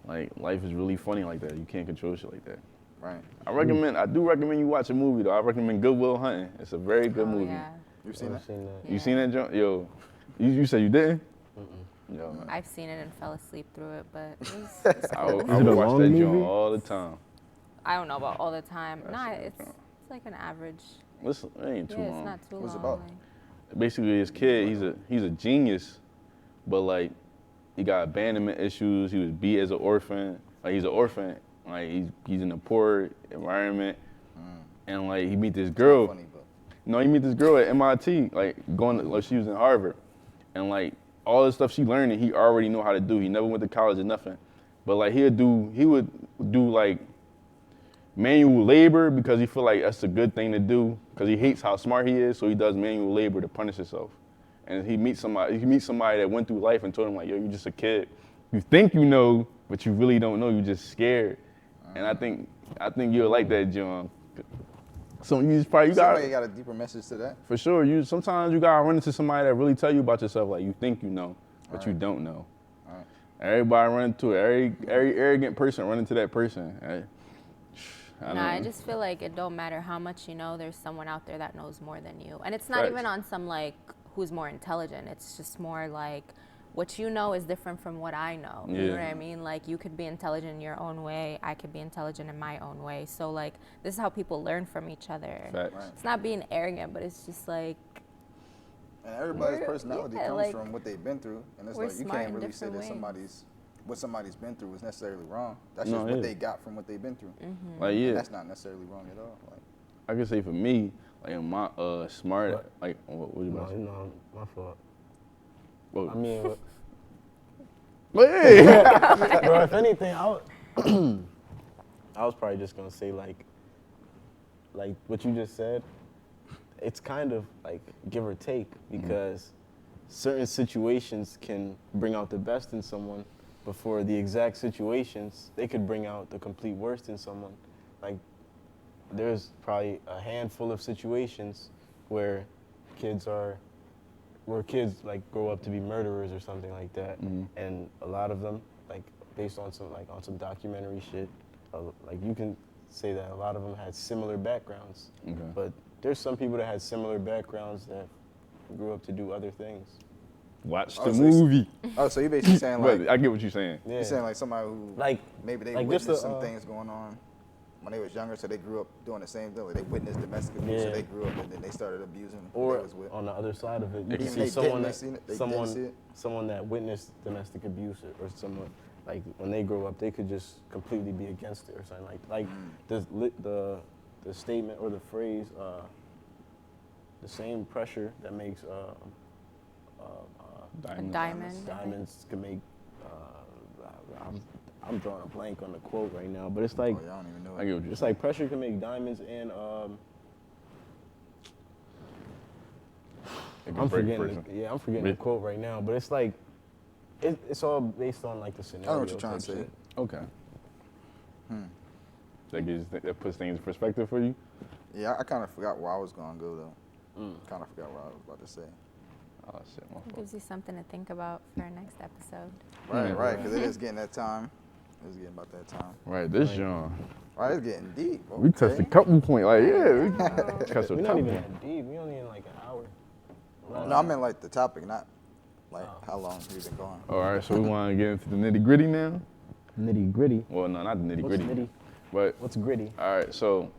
like life is really funny like that. You can't control shit like that. right. I do recommend you watch a movie though. I recommend Good Will Hunting. It's a very good Oh, movie. yeah. You've seen I've that? seen that. You seen that, John? Yo, you said you didn't? Yo, man. I've seen it and fell asleep through it, but it's I would Is it a watch long that movie? joint all the time. I don't know about all the time. That's Nah, it, it's like an average. Listen, it ain't too Yeah, long. it's not too What's it long. about? like- Basically, his kid, he's a genius, but like he got abandonment issues. He was beat as an orphan. Like he's an orphan. Like he's in a poor environment, and like he meet this girl. Funny, but No, he meet this girl at MIT. Like she was in Harvard, and like all the stuff she learned, he already know how to do. He never went to college or nothing, but like he would do like manual labor because he feel like that's a good thing to do because he hates how smart he is, so he does manual labor to punish himself. And he meets somebody that went through life and told him like, yo, you just a kid. You think you know, but you really don't know. You just scared. And I think you'll like that, John. So you somebody got a deeper message to that. for sure. Sometimes you gotta run into somebody that really tell you about yourself like you think you know, but you Right. don't know. Right. Everybody run into it. Every arrogant person run into that person. I Nah, I know. just feel like it don't matter how much you know, there's someone out there that knows more than you. And it's not Facts. even on some like who's more intelligent. It's just more like what you know is different from what I know. You know what Yeah. I mean? Like you could be intelligent in your own way, I could be intelligent in my own way. So like this is how people learn from each other. Facts. Right. It's not being arrogant, but it's just like And everybody's We're- personality yeah, comes like, from what they've been through. And it's we're like you smart can't in really say different that ways. what somebody's been through is necessarily wrong. That's No, just it what is. they got from what they've been through. Like yeah, And that's not necessarily wrong at all. Like, I can say for me, like my smart, What? like what you about to say? No, my fault. What- I mean, But hey, bro, if anything, I was probably just gonna say like what you just said. It's kind of like give or take because certain situations can bring out the best in someone, but for the exact situations, they could bring out the complete worst in someone. Like there's probably a handful of situations where kids like grow up to be murderers or something like that, and a lot of them, like based on some documentary shit, like you can say that a lot of them had similar backgrounds, Okay. but there's some people that had similar backgrounds that grew up to do other things. watch Oh, the so it's- movie. oh, so you're basically saying like, But I get what you're saying. Yeah, you're saying like somebody who like maybe they like just witnessed the, some things going on when they was younger, so they grew up doing the same thing. Like they witnessed domestic abuse, so Yeah. they grew up and then they started abusing who or they was with. on the other side of it, you Even can they see didn't, someone they that seen it, they didn't see it. someone that witnessed domestic abuse or someone like when they grow up, they could just completely be against it or something like the statement or the phrase, the same pressure that makes a diamond. diamonds can make. I'm drawing a blank on the quote right now, but it's like Oh, y'all don't even know I it. get what you're it's saying. like pressure can make diamonds and It can I'm break a forgetting. person. I'm forgetting the Really? quote right now, but it's like it's all based on like the scenario. I know what you're trying to type say. shit. Okay. That puts things in perspective for you. Yeah, I kind of forgot where I was gonna go though. Kind of forgot what I was about to say. Oh shit, my It fault. gives you something to think about for our next episode. Right, because it is getting that time. It's getting about that time. Right, this John. Right, it's getting deep. We touched a okay. couple points. Like, yeah, we know. touched a We're not couple. even that deep. We only in like an hour. No, I meant like the topic, not like how long we've been going. All right, so we want to get into the nitty gritty now. Nitty gritty. Well, no, not the nitty What's gritty. nitty? But What's gritty? all right, so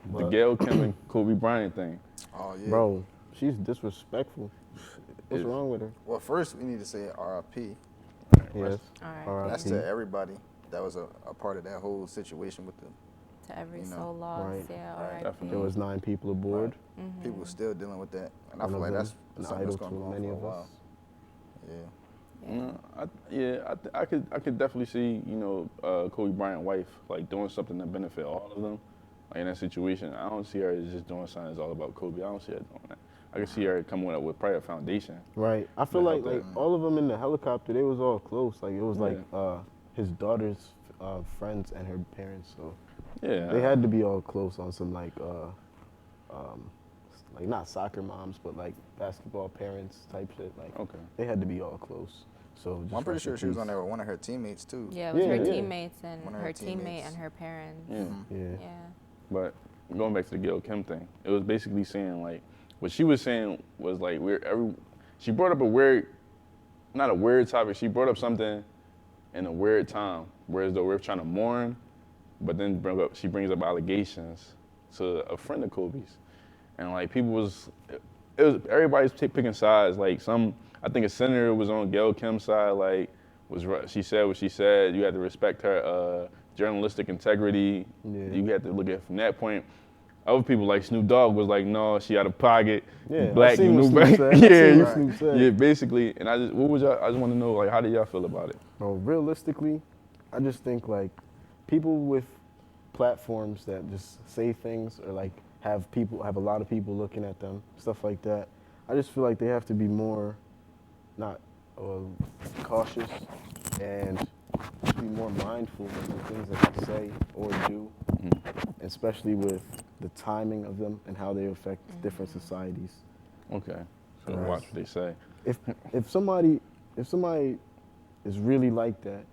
the What? Gayle, Kim, and Kobe Bryant thing. Oh yeah. Bro, she's disrespectful. What's Is- wrong with her? Well, first we need to say RIP. Yes. All right. R.I.P. That's to everybody that was a part of that whole situation with the To every You know, soul lost, right. yeah, Right. R.I.P. Definitely. There was 9 people aboard. people still dealing with that, and I One feel of like them, that's an something that's idol gonna to go on many for a of while. us. Yeah. I could definitely see, Kobe Bryant wife like doing something to benefit all of them. Like in that situation, I don't see her as just doing something that's all about Kobe. I don't see her doing that. I can see her coming up with probably a foundation. Right. I feel To like help all of them in the helicopter, they was all close. Like it was like Yeah. his daughter's friends and her parents. So Yeah, they had to be all close on some like not soccer moms, but like basketball parents type shit. Like Okay. they had to be all close. So just Well, I'm pretty rest in sure she was peace. on there with one of her teammates too. Yeah, it was her Yeah, yeah. teammates and One of her her teammate teammates. and her parents. Yeah. Yeah. Yeah. But going back to the Gayle Kim thing, it was basically saying like what she was saying was like she brought up not a weird topic. She brought up something in a weird time, whereas though we're trying to mourn, but then she brings up allegations to a friend of Kobe's, and like everybody's picking sides. Like I think a senator was on Gayle Kim's side. Like she said what she said. You had to respect her journalistic integrity. Yeah. You had to look at it from that point. Other people like Snoop Dogg was like, no, she out of pocket. Yeah, Black, I seen you what knew Snoop back. said. I Yeah, seen you- what Snoop said. yeah, basically. And I just want to know, like, how do y'all feel about it? Bro, realistically, I just think like people with platforms that just say things or like have a lot of people looking at them, stuff like that. I just feel like they have to be more, not cautious and be more mindful of the things that they say or do, especially with the timing of them and how they affect different societies. Okay. So Right. watch what they say. If somebody is really like that,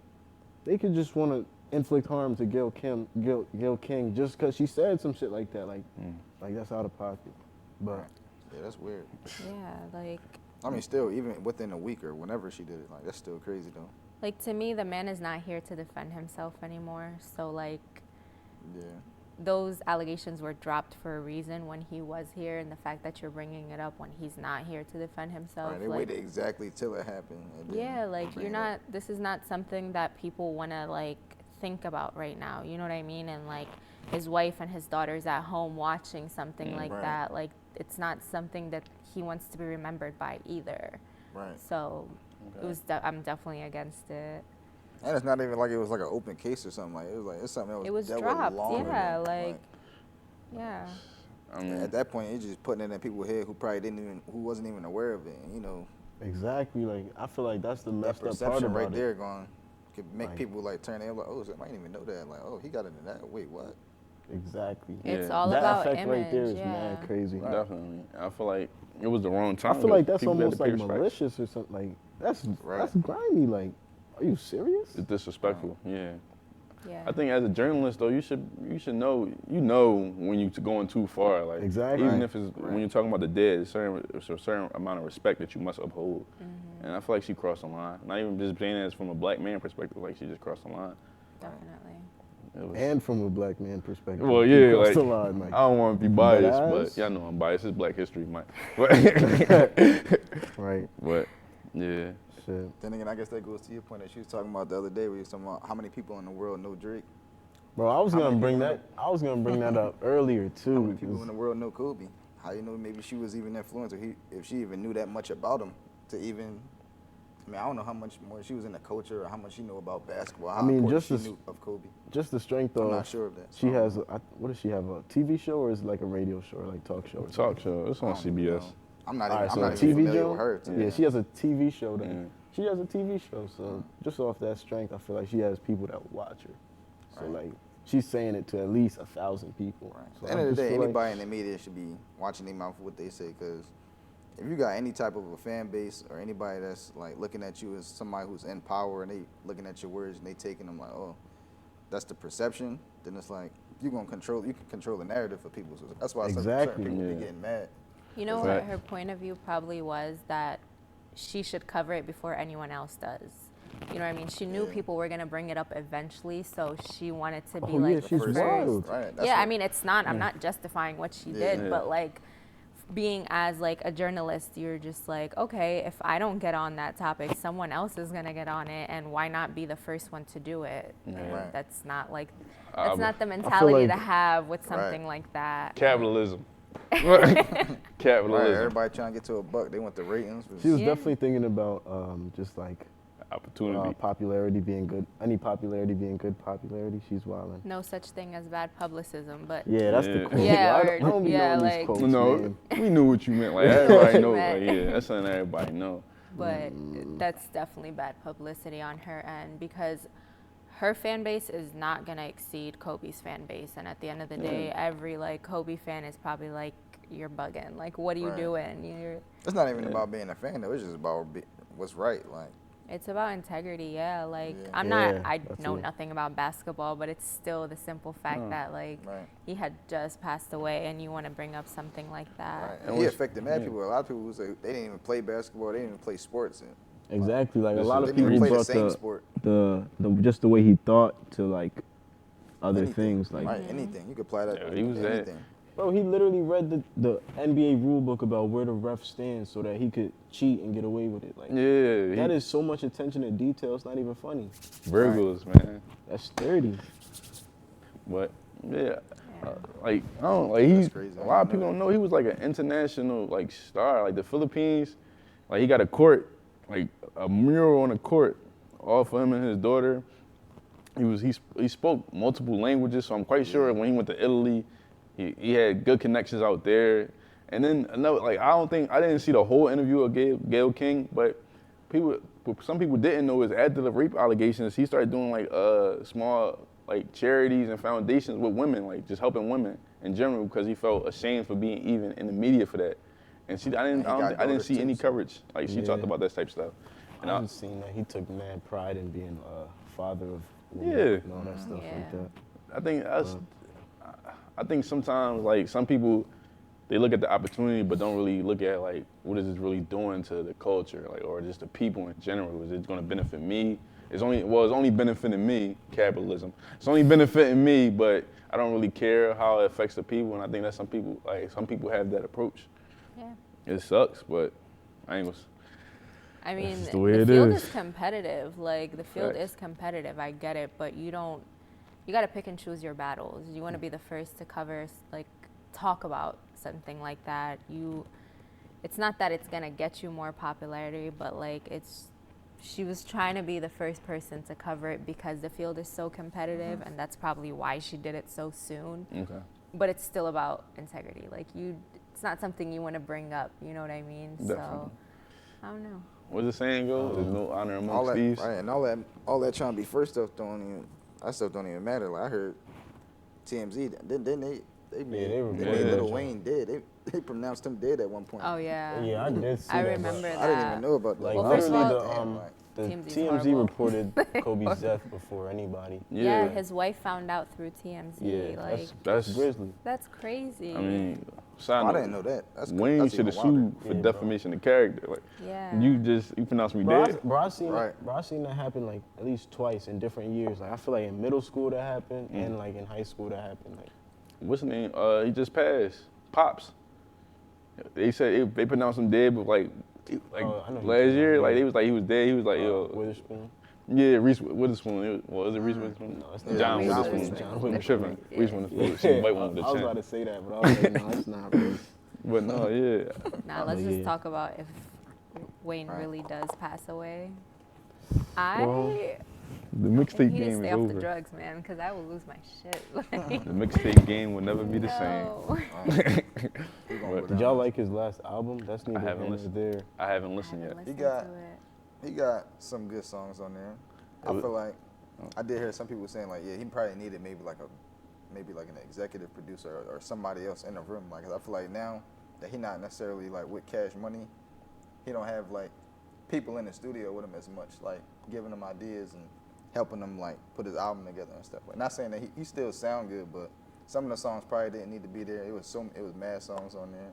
they could just want to inflict harm to Gayle King just because she said some shit like that. Like that's out of pocket. But Yeah, that's weird. Yeah, like I mean, still, even within a week or whenever she did it, like that's still crazy though. to me the man is not here to defend himself anymore. So like Yeah. those allegations were dropped for a reason when he was here, and the fact that you're bringing it up when he's not here to defend himself. Right, they like, waited exactly till it happened. And then yeah, like bring you're it up. not. This is not something that people want to like think about right now. You know what I mean? And like his wife and his daughters at home watching something like Right. that. Like it's not something that he wants to be remembered by either. Right. So it was. I'm definitely against it. And it's not even like it was like an open case or something. Like it's something that was It was dealt dropped. with longer. Yeah, than, like yeah. at that point, it's just putting it in people's head who probably who wasn't even aware of it. And, you know, exactly, like I feel like that's the that messed up part perception about right it. there could make Like- people like turn their like, oh, I didn't even know that. Like, oh, he got into that. Wait, what? Exactly. It's Yeah. all that about effect image. right there is yeah. mad crazy. Definitely. I feel like it was the wrong I time. feel like that's People had almost to pay like respect. malicious or something. Like that's Right. grimy. Like, are you serious? It's disrespectful. Yeah. Yeah. I think as a journalist though, you should know when you're going too far. Like Exactly. even Right. if it's when you're talking about the dead, it's a certain amount of respect that you must uphold. And I feel like she crossed the line. Not even just saying it from a black man perspective, like she just crossed the line. Definitely. It was, And from a black man perspective, well, you yeah, crossed like the line, like, I don't want to be biased, Deadass? but y'all know I'm biased. It's Black History Month. But right? but yeah, Shit, Then again, I guess that goes to your point that she was talking about the other day, where you was talking about how many people in the world know Drake. bro. I was How gonna many bring people that. I was gonna bring that up earlier too. How many people in because- the world know Kobe? How you know maybe she was even influenced, or if she even knew that much about him to even. I mean, I don't know how much more she was in the culture or how much she knew about basketball. How mean, important just she this- knew of Kobe. Just the strength I'm of. not sure of that. She so I don't has. know. What does she have? A TV show or is it like a radio show or like talk show? or talk show. It's on I don't even CBS. know. I'm not All even, right, I'm so not a even TV familiar show. with her. To be Yeah, she has a TV show. Then Yeah. she has a TV show. So just off that strength, I feel like she has people that watch her. So Right. like, she's saying it to at least 1,000 people. Right. So At the end I of the just day, feel like- anybody in the media should be watching their mouth for what they say, because if you got any type of a fan base or anybody that's like looking at you as somebody who's in power and they looking at your words and they taking them like, oh, that's the perception, then it's like you can control the narrative for people. So that's why Exactly, certain people yeah. be getting mad. You know Right. what her point of view probably was, that she should cover it before anyone else does. You know what I mean? She knew Yeah. people were gonna bring it up eventually, so she wanted to be Oh, like yeah, the she's first. wild. Right. That's Yeah, I what- mean, it's not. I'm not justifying what she Yeah. did, Yeah. but like, being as like a journalist, you're just like, okay, if I don't get on that topic, someone else is gonna get on it, and why not be the first one to do it? Yeah. And Right. that's not like, I that's b- not the mentality like- to have with Right. something like that. Capitalism. Right, Capitalism. everybody trying to get to a buck. They want the ratings. She was Yeah. definitely thinking about just like Opportunity. popularity being good. Any popularity being good popularity. She's wilding. No such thing as bad publicism, but Yeah, that's Yeah. the quote. Yeah, I don't be yeah, knowing like- these quotes, No, man. we knew what you meant. Like what everybody you knows. meant. Like, yeah, that's something everybody know. but that's definitely bad publicity on her end, because her fan base is not gonna exceed Kobe's fan base, and at the end of the day, every like Kobe fan is probably like, you're bugging. Like, what are you Right. doing? You're. It's not even about being a fan though. It's just about what's right. Like, It's about integrity, yeah. Like, Yeah. I'm Yeah, not. I that's know it. nothing about basketball, but it's still the simple fact that like Right. he had just passed away, and you want to bring up something like that. right. And And he what's- affected mad yeah. people. A lot of people who say they didn't even play basketball. They didn't even play sports. And Exactly. Like a This lot is- of they didn't people even play the brought same the, sport. the just the way he thought to like other Anything. things. Like, Right. Anything. You could apply that Yeah, to he was that- anything. bro, he literally read the NBA rule book about where the ref stands so that he could cheat and get away with it. Like, Yeah, that is so much attention to detail. It's not even funny. Virgos, man. That's 30. But yeah, Yeah. like I don't like he's That's crazy. a lot of people don't know he was like an international like star. Like the Philippines, like he got a court, like a mural on a court, all for him and his daughter. He spoke multiple languages, so I'm quite sure when he went to Italy, he had good connections out there. And then another, like I didn't see the whole interview of Gayle King, but some people didn't know is after the rape allegations, he started doing like small like charities and foundations with women, like just helping women in general, because he felt ashamed for being even in the media for that. And I didn't see any coverage. Like she talked Yeah. about that type of stuff. And I just seen that he took mad pride in being a father of women Yeah. and all that stuff like Yeah. that. I think sometimes like some people they look at the opportunity but don't really look at like what is this really doing to the culture, like or just the people in general. Is it going to benefit me? It's only benefiting me, capitalism. It's only benefiting me, but I don't really care how it affects the people. And I think that some people have that approach. Yeah. It sucks, but I ain't gonna. I mean, just the the way it field is. is competitive. Like, the field Facts. is competitive. I get it, but you got to pick and choose your battles. You want to be the first to cover, like, talk about something like that. It's not that it's going to get you more popularity, but, like, she was trying to be the first person to cover it because the field is so competitive, and that's probably why she did it so soon. Okay. But it's still about integrity. Like, it's not something you want to bring up, you know what I mean? Definitely. So, I don't know. What's the saying go? There's no honor All amongst that, thieves. right, and all that trying to be first stuff don't even matter. Like I heard TMZ, didn't they? They made, they they reported made that Lil joint. Wayne dead. They pronounced him dead at one point. Oh, yeah. Yeah, I did see I that. remember but, that. I didn't even know about that. Like, Well, first of literally, all, the TMZ 's TMZ horrible. reported Kobe's death before anybody. Yeah, his wife found out through TMZ. Yeah, like, That's Grizzly. that's crazy. I mean, Oh, side I note, didn't know that. Wayne that's should even have wilder. sued for Yeah, bro. defamation of character. Like yeah. you pronounced me Bro, dead. I seen Right. bro, I seen that happen like at least twice in different years. Like I feel like in middle school that happened and like in high school that happened. Like What's his name? He just passed. Pops. They said they pronounced him dead, but like Oh, I know who last you're year, talking like about. they was like he was dead. He was like yo, Witherspoon. yeah, Reese Witherspoon. Was it Reese Witherspoon? No, it's Yeah, not. John Reese Witherspoon. Witherspoon. John I'm Witherspoon. tripping. Reese Witherspoon. Yeah, She's white one I with the was chin. about to say that, but I was like, no, it's not. Reese. But no, yeah. Now let's Oh, just yeah. talk about if Wayne Right. really does pass away. Well, The He mixtape needs to game stay is off the over. drugs, man, because I will lose my shit. Like, The mixtape game will never be the same. no. He gonna go Did y'all down. like his last album? That's neither haven't here nor listened. there. I haven't listened Haven't yet. listened got- to it. He got some good songs on there. I feel like I did hear some people saying like, yeah, he probably needed maybe like an executive producer or somebody else in the room. Like, 'cause I feel like now that he not necessarily like with Cash Money, he don't have like people in the studio with him as much, like giving him ideas and helping him like put his album together and stuff. Like, not saying that he still sound good, but some of the songs probably didn't need to be there. It was mad songs on there.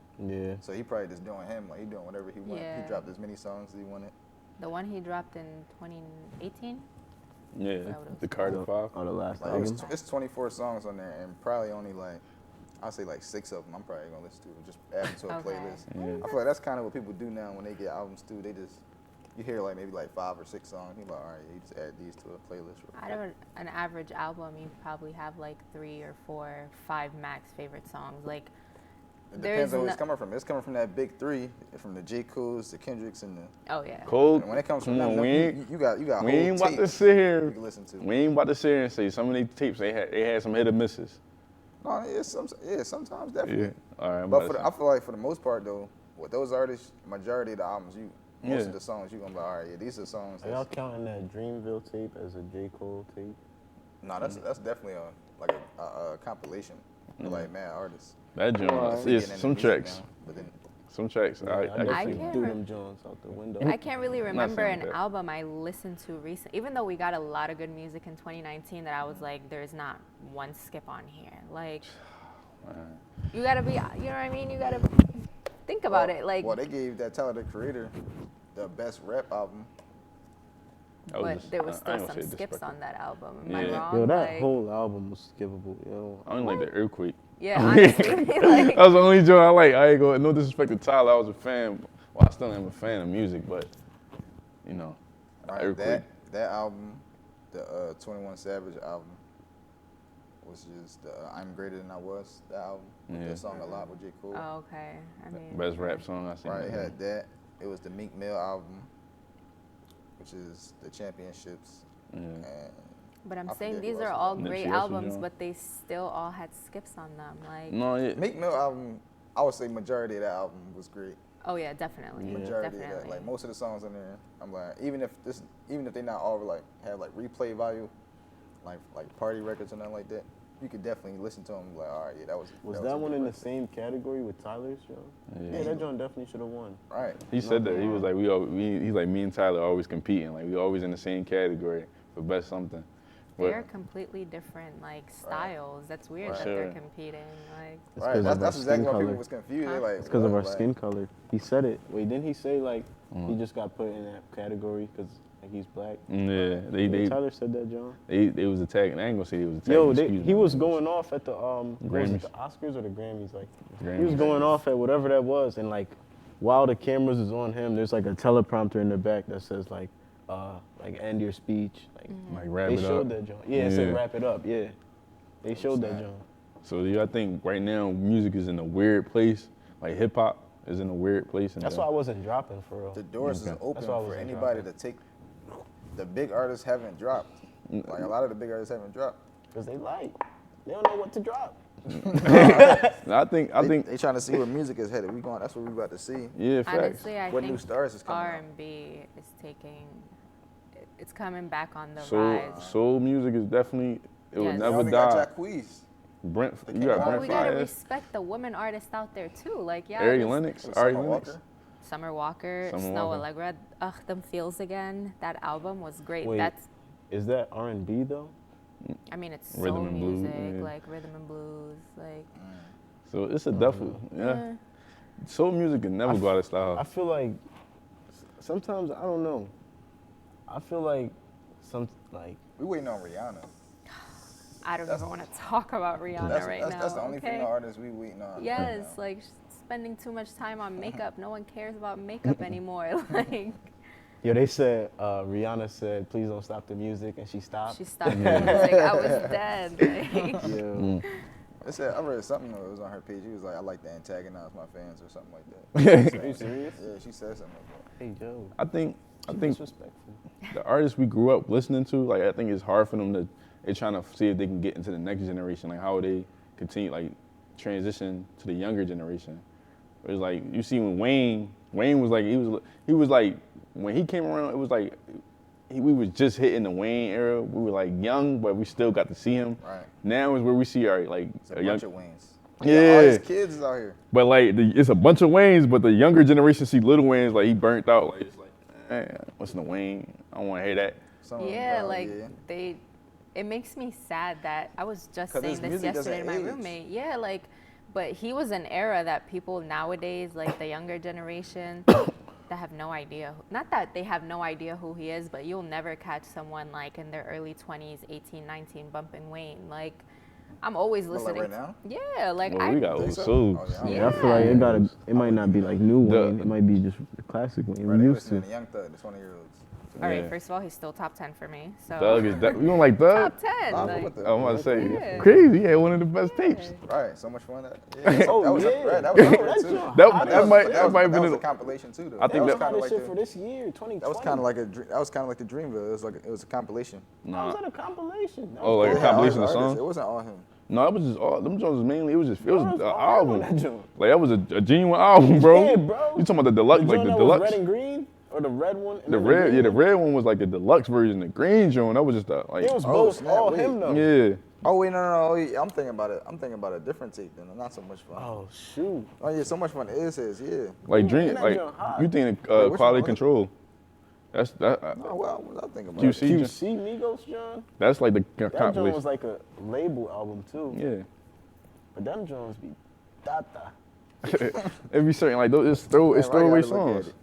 Yeah. So he probably just doing him, like he doing whatever he wanted. Yeah. He dropped as many songs as he wanted. The one he dropped in 2018. Yeah, That what it was the Carter 5. Oh, the last Like album. it's 24 songs on there, and probably only like I'll say like 6 of them I'm probably gonna listen to, just add them to a Okay. playlist. Yeah. I feel like that's kind of what people do now when they get albums too. They just you hear like maybe like 5 or 6 songs, you're like, all right, you just add these to a playlist. Real Out quick. of an average album, you probably have like 3 or 4, 5 max favorite songs. Like, It there's depends on where no- it's coming from. It's coming from that big 3, from the J. Cole's, the Kendricks, and the. oh yeah. Cole, And when it comes from come them, on, we ain't, you got we whole ain't about to tapes sit you here. can listen to. We ain't about to sit here and say some of these tapes they had some hit or misses. No, sometimes definitely. Yeah. All right. I'm But about to I feel like for the most part though, with those artists, majority of the albums, most Yeah. of the songs you gonna be all right. Yeah, these are songs. Are y'all counting that Dreamville tape as a J. Cole tape? No, that's definitely a compilation. For like mad artists. That joint. Alright. Yes, Getting into some music tracks. now, but then Some tracks. Yeah, I I can definitely can't threw re- them Jones out the window. I can't really remember saying an that. album I listened to recently, even though we got a lot of good music in 2019 that I was like, there's not one skip on here. Like, you gotta be, you know what I mean? You gotta think about it. Like, well, they gave that Tyler the Creator the best rap album. I was but just- there was I still ain't gonna some say skips disrespectful. on that album. Am I Yeah. wrong? Yo, that Like, whole album was skippable, yo. I only like the Earthquake. yeah, honestly, like, That was the only joint I like. I ain't going no disrespect to Tyler. I was a fan. Well, I still am a fan of music, but you know, All right, Earthquake. that album, the 21 Savage album, was just I'm Greater Than I Was. That album, with Yeah. that song a lot with J. Cole. oh, okay. I mean, Best rap song I seen. Right, it had that. It was the Meek Mill album, which is the Championships. Yeah. And but I'm I saying forget these who are else all was on it. great Nipsey Hussle albums, joint. but they still all had skips on them. Like, No, it, Meek Mill album, I would say majority of that album was great. oh yeah, definitely, Yeah. Majority of definitely. that, like most of the songs in there, I'm like, even if they not all like have like replay value, like party records or nothing like that, you could definitely listen to them. Like, all right, yeah, that was. Was a that good one in the record. same category with Tyler's show? Yeah. Yeah, that joint definitely should have won. Right. he said that. He was like, he's like, me and Tyler always competing. Like, we always in the same category for best something. But- They're completely different like styles. That's weird Right. that Sure. they're competing. Like, It's Right. 'cause That's, of that's our exactly skin why people color. was confused. Huh? They're like, It's because of what? our Like, skin color. He said it. Wait, didn't he say like he Mm. just got put in that category because like he's black? Yeah, Tyler said that, John. they was attacking. I ain't gonna say they was attacking. Yo, excuse he me. was going off at the what was it, Grammys. the Oscars or the Grammys? Like he Grammys. was going off at whatever that was, and like while the cameras is on him, there's like a teleprompter in the back that says like end your speech. Like like wrap they it showed up. that joint. Yeah, it said Yeah. wrap it up. Yeah, they showed that sad. joint. So do I think right now music is in a weird place. Like hip hop is in a weird place. And That's why I wasn't dropping for real. the doors Okay. is open That's why I for wasn't anybody dropping. to take. The big artists haven't dropped. Like a lot of the big artists haven't dropped. Because they don't know what to drop. I think They trying to see where music is headed. That's what we about to see. yeah, facts. honestly, I What new think stars is coming out? R&B is taking. It's coming back on the Soul, rise. soul music is definitely it will Yes. They never already got die. Jacquees. Brent, They you came got out. Well, Brent we gotta Fires, respect the women artists out there too. Like, yeah, Ari this- Lennox, So Ari Summer Lennox. Walker. Summer Walker, Summer Snow Walker. Allegra, Them Feels Again. That album was great. Wait. That's, Is that R&B though? I mean, it's Rhythm soul and blues, music, yeah. like rhythm and blues, like. So it's a definite. Yeah, eh. soul music can never I go out of I style. feel like sometimes I don't know. I feel like We waiting on Rihanna. I don't That's- even want to talk about Rihanna right now. That's the only okay? female artist we waiting on. Yes, right now. like spending too much time on makeup. No one cares about makeup anymore. Like, yo, they said Rihanna said, "Please don't stop the music," and she stopped. she stopped the music. I was dead. Like, Yo, It said, I read something that was on her page. She was like, I like to antagonize my fans or something like that. are you serious? Yeah, she said something like that. Hey, Joe. I think Disrespectful. the artists we grew up listening to, like I think it's hard for them to. They're trying to see if they can get into the next generation, like how they continue like transition to the younger generation. It was like you see when Wayne was like he was like when he came around, it was like we was just hitting the Wayne era. We were like young, but we still got to see him. Right. Now is where we see our like It's a young. bunch of Waynes. Yeah. All these kids is out here. But like it's a bunch of Waynes, but the younger generation see Lil Wayne's like he burnt out. Like it's like, what's the Wayne? I don't want to hear that. Some of them Yeah, probably, like yeah. it makes me sad that I was just 'Cause saying his this music yesterday to my doesn't age. roommate. Yeah, like, but he was an era that people nowadays, like the younger generation, that have no idea. Not that they have no idea who he is, but you'll never catch someone like in their early 20s, 18, 19, bumping Wayne. Like, I'm always But, like, listening. right now? Yeah, like Well, we got think old so? souls. Oh, yeah. Yeah, I feel like it might not be like new The- Wayne. It might be just the classic Wayne Right, we they used to. listening to Young Thug, the 20-year-olds. All right, Yeah. first of all, he's still top 10 for me. So Thug is that you don't like Thug? top 10. Nah, like, with the- I'm about to say Yeah. crazy. He had one of the best tapes. Right, so much fun. That Oh, was yeah. right, that was up there, That's too. your- That How that does- might But that might have that been was a a, compilation too, though. I think That was that- kind of like shit the- for this year, 2020. that was kind of like that was kind of like the Dreamville. It was a compilation. How was that a compilation? That Oh, was like a good. Yeah, compilation of artists. songs? It wasn't all him. No, that was just all them joints was mainly. It was It was an all that album. joint. Like that was a genuine album, bro. Yeah, bro. You talking about the deluxe, The like joint the that was deluxe. red and green, or the red one? and The then red, green yeah, the one? red one was like the deluxe version. The green joint, that was just like, It was Oh, both snap, all wait. him though. yeah. Oh wait, no. I'm thinking about it. I'm thinking about a different tape then. Not so much fun. Oh shoot. Oh yeah, so much fun is his. Yeah. Like Ooh, Dream, and that like joint hot. you think Wait, which Quality one? Control. That's that. Oh well, what was I thinking about? QC. QC Migos, John. That's like the That joint compilation. was like a label album too. Yeah. But them joints be data. It be certain like those. It's Man, I throwaway gotta look at songs. it.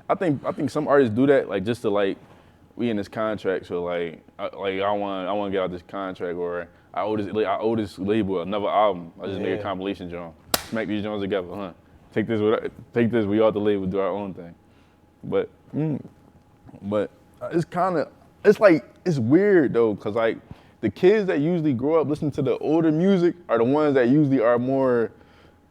I think some artists do that like just to like we in this contract, so like I want to get out this contract, or I owe this label another album. I just make a Yeah. compilation joint, smack these joints together, huh? Take this. We all the label, do our own thing. But it's weird though, cause like the kids that usually grow up listening to the older music are the ones that usually are more,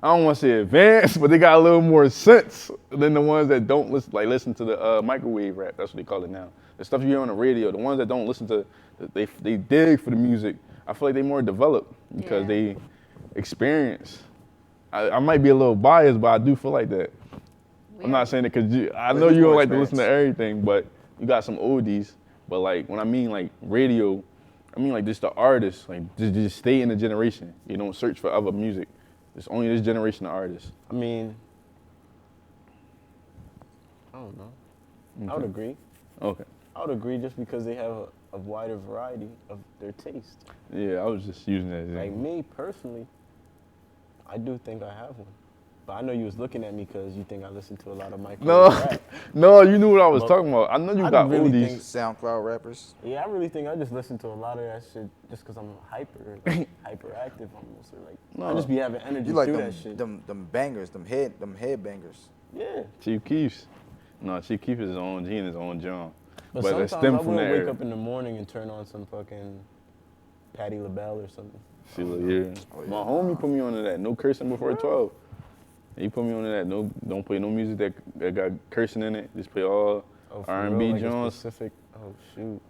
I don't want to say advanced, but they got a little more sense than the ones that don't listen to the microwave rap. That's what they call it now. The stuff you hear on the radio, the ones that don't listen to, they dig for the music. I feel like they more developed because Yeah. they experience. I might be a little biased, but I do feel like that. I'm not saying it because I know who's you don't more like to listen to experienced? everything, but you got some oldies. But like when I mean like radio, I mean like just the artists, like just stay in the generation. You don't search for other music. It's only this generation of artists. I mean, I don't know. I would agree. Okay. I would agree just because they have a wider variety of their taste. Yeah, I was just using that. Like me personally, I do think I have one. But I know you was looking at me because you think I listen to a lot of Michael No, rap. no, you knew what I was Well, talking about. I know you I got really oldies. think- SoundCloud rappers. Yeah, I really think I just listen to a lot of that shit just because I'm hyperactive almost. Or like, I No. just be having energy You like through them, that shit. them bangers, them head bangers. Yeah. Chief Keef's. No, Chief Keef is his own. He in his own genre. But But it sometimes I stemmed will from that wake era. up in the morning and turn on some fucking Patti LaBelle or something. See, look, yeah. Oh, yeah. My homie put me on to that. No cursing before 12. He put me on to that. No, don't play no music that got cursing in it. Just play all Oh, for R&B real, like a joints. specific. Oh shoot.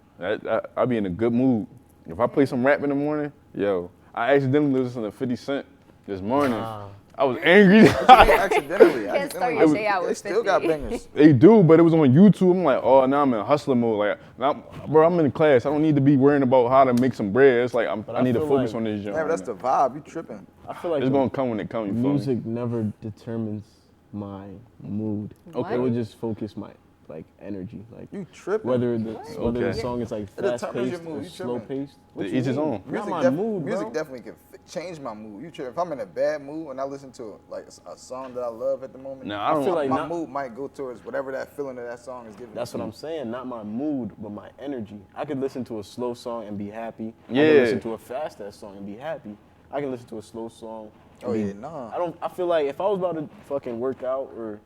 I be in a good mood. If I play some rap in the morning, yo, I accidentally listened to 50 Cent this morning. Nah. I was angry. Accidentally. Can't start accidentally. your day out They with still got 50. bangers. They do, but it was on YouTube. I'm like, oh, now I'm in hustler mode. Like, now, bro, I'm in class. I don't need to be worrying about how to make some bread. It's like But I I need to feel focus like- on this joint. Yeah, but that's right the vibe. You tripping. I feel now. like It's the gonna come when it comes. You feel me? music never determines my mood. Okay. It would just focus my like energy, like You tripping. whether the Okay. song is like It determines fast your paced mood, or you slow tripping. paced. Each his own. Not my mood, music bro. definitely can change my mood. You tripping. If I'm in a bad mood and I listen to like a song that I love at the moment, Nah, I don't feel like my not- mood might go towards whatever that feeling that that song is giving. That's what I'm saying. Not my mood, but my energy. I could listen to a slow song and be happy. I Yeah. can listen to a fast ass song and be happy. I can listen to a slow song. and Oh, be- yeah, nah. I feel like if I was about to fucking work out or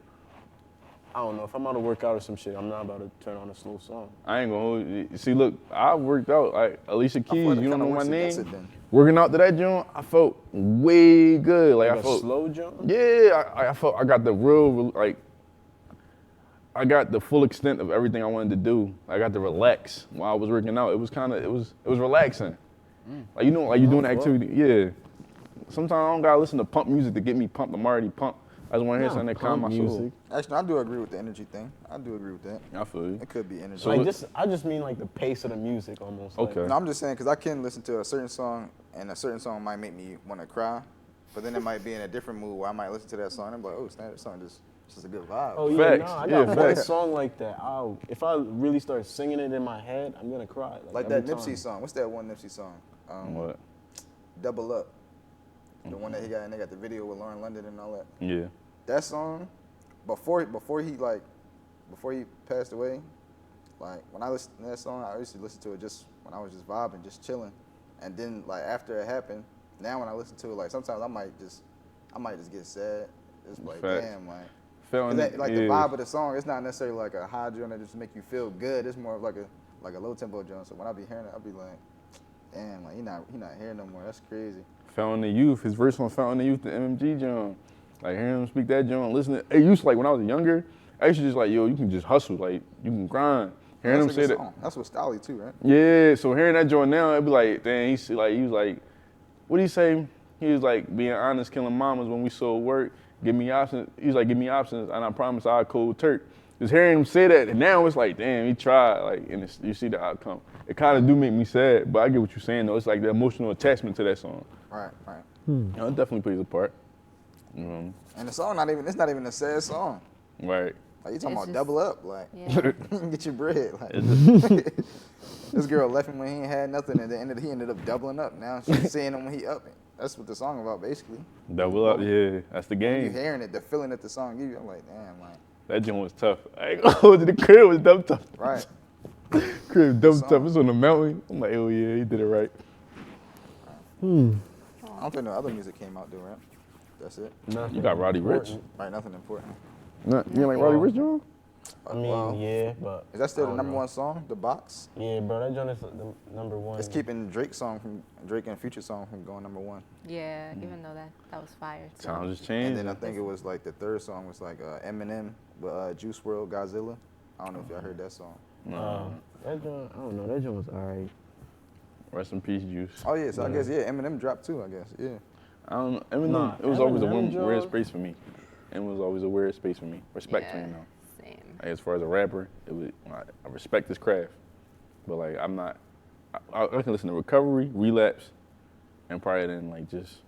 I don't know, if I'm about to work out or some shit, I'm not about to turn on a slow song. I ain't gonna hold you. See, look, I worked out. Like Alicia I feel Keys, like it you don't kinda know my works against name. it then. Working out to that joint, I felt way good. Like Like I a felt slow jump? Yeah, I felt I got the real, like, I got the full extent of everything I wanted to do. I got to relax while I was working out. It was relaxing. Like, you know, like you're doing the activity. Yeah. Sometimes I don't gotta listen to pump music to get me pumped. I'm already pumped. I just want to hear Nah, something that calm my punk soul. music. Actually, I do agree with the energy thing. I do agree with that. I feel you. It could be energy. So Like what- just, I just mean like the pace of the music almost. like- Okay. No, I'm just saying because I can listen to a certain song, and a certain song might make me want to cry, but then it might be in a different mood where I might listen to that song and I'm like, oh, snap, that song just a good vibe. Oh yeah, Facts. no, I Yeah, got one facts. song like that. If I really start singing it in my head, I'm gonna cry. Like every that Nipsey time. song. What's that one Nipsey song? What? Double Up. The one that he got, and they got the video with Lauren London and all that. Yeah. That song, before he passed away, like when I listened to that song, I used to listen to it just when I was just vibing, just chilling. And then like after it happened, now when I listen to it, like sometimes I might just get sad. It's like Facts. damn, like. Feeling That, it, like yeah. the vibe of the song, it's not necessarily like a high joint that just make you feel good. It's more of like a low tempo joint. So when I be hearing it, I be like, damn, like he not here no more. That's crazy. Found the Youth, his verse on Found the Youth, the MMG John. Like hearing him speak that John, listening. It used to, like when I was younger, I used to just like, yo, you can just hustle, like you can grind. Hearing him That's a say good that. song. That's with Stolly too, right? Yeah, so hearing that joint now, it'd be like, dang, he was like, what did he say? He was like, being honest, killing mamas when we sold work. Give me options. He was like, give me options, and I promise I'll cold turk. Just hearing him say that, and now it's like, damn, he tried, like, and you see the outcome. It kind of do make me sad, but I get what you're saying, though. It's like the emotional attachment to that song. Right. You know, it definitely plays a part. And the song it's not even a sad song. Right. Like you talking It's about just- double up, like Yeah. get your bread. Like this girl left him when he ain't had nothing, and then he ended up doubling up. Now she's seeing him when he up. That's what the song about, basically. Double up, yeah. That's the You game. hearing it, the feeling that the song give you. I'm like, damn, like That joint was tough. Like, oh, the crib was dumb tough. right. Crib dumb song. tough. It's on the mountain. I'm like, oh yeah, he did it right. I don't think no other music came out though, right? That's it. Nothing You got Roddy Ricch. important. Right, nothing important. You ain't like Roddy Ricch, John? I mean, Wow. yeah, but Is that still I the don't number know. one song? The Box. Yeah, bro, that joint is the number one. It's keeping Drake and Future song from going number one. Yeah, even though that was fire too. Times just And changed. then I think it was like the third song was like Eminem with Juice WRLD, Godzilla. I don't know if y'all heard that song. That joint, I don't know. That joint was alright. Rest in peace, Juice. Oh yeah, so I guess Eminem dropped too. I guess I don't know. Eminem, Nah, it was always a Eminem weird joint- space for me. It was always a weird space for me. Respect to Yeah, him, though. same. Like, as far as a rapper, I respect his craft. But like, I'm not, I can listen to Recovery, Relapse, and probably then like just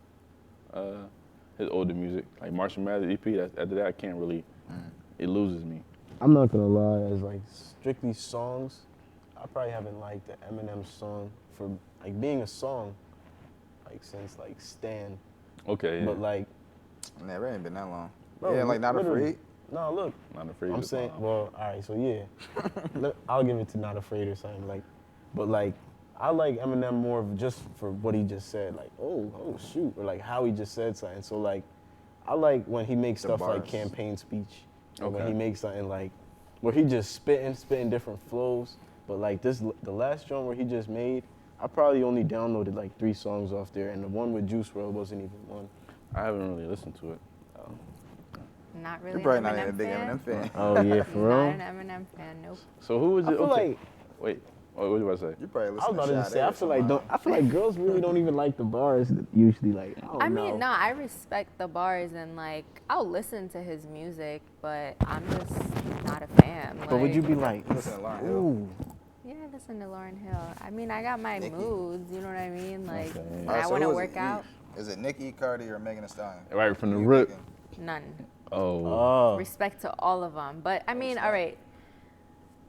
his older music. Like Marshall Mathers EP, after that I can't really, it loses me. I'm not gonna lie, as like strictly songs, I probably haven't liked the Eminem song for like being a song, like since like Stan. Okay, yeah. But like, never ain't been that long. bro, Yeah, like Not literally- Afraid. No, look, Not Afraid. I'm is saying, wild. well, all right, so yeah, I'll give it to Not Afraid or something like, but like, I like Eminem more of just for what he just said, like, oh shoot, or like how he just said something. So like, I like when he makes The stuff like bars. campaign speech, or when Okay. he makes something like, where he just spitting different flows. But like the last joint where he just made, I probably only downloaded like 3 songs off there, and the one with Juice WRLD wasn't even one. I haven't really listened to it. Not really. You're probably an not Eminem even a big fan. Eminem fan. Oh yeah, for Not real. an Eminem fan. Nope. So who was I it? feel Okay. like Wait, what was you about to say? You probably I was listen about to to Sade say, or I feel like girls really don't even like the bars usually. Like, I don't I know. mean, no, I respect the bars and like I'll listen to his music, but I'm just not a fan. But would you like- be like, Listen to Lauryn Hill. ooh, Yeah, listen to Lauryn Hill. I mean, I got my Nicki. moods. You know what I mean? Like, Okay. when Alright, I so want to who is work it? out. Is it Nicki, Cardi, or Megan Thee Stallion? Right from the Who you rip. picking? None. Oh. oh, Respect to all of them, but I mean, all right.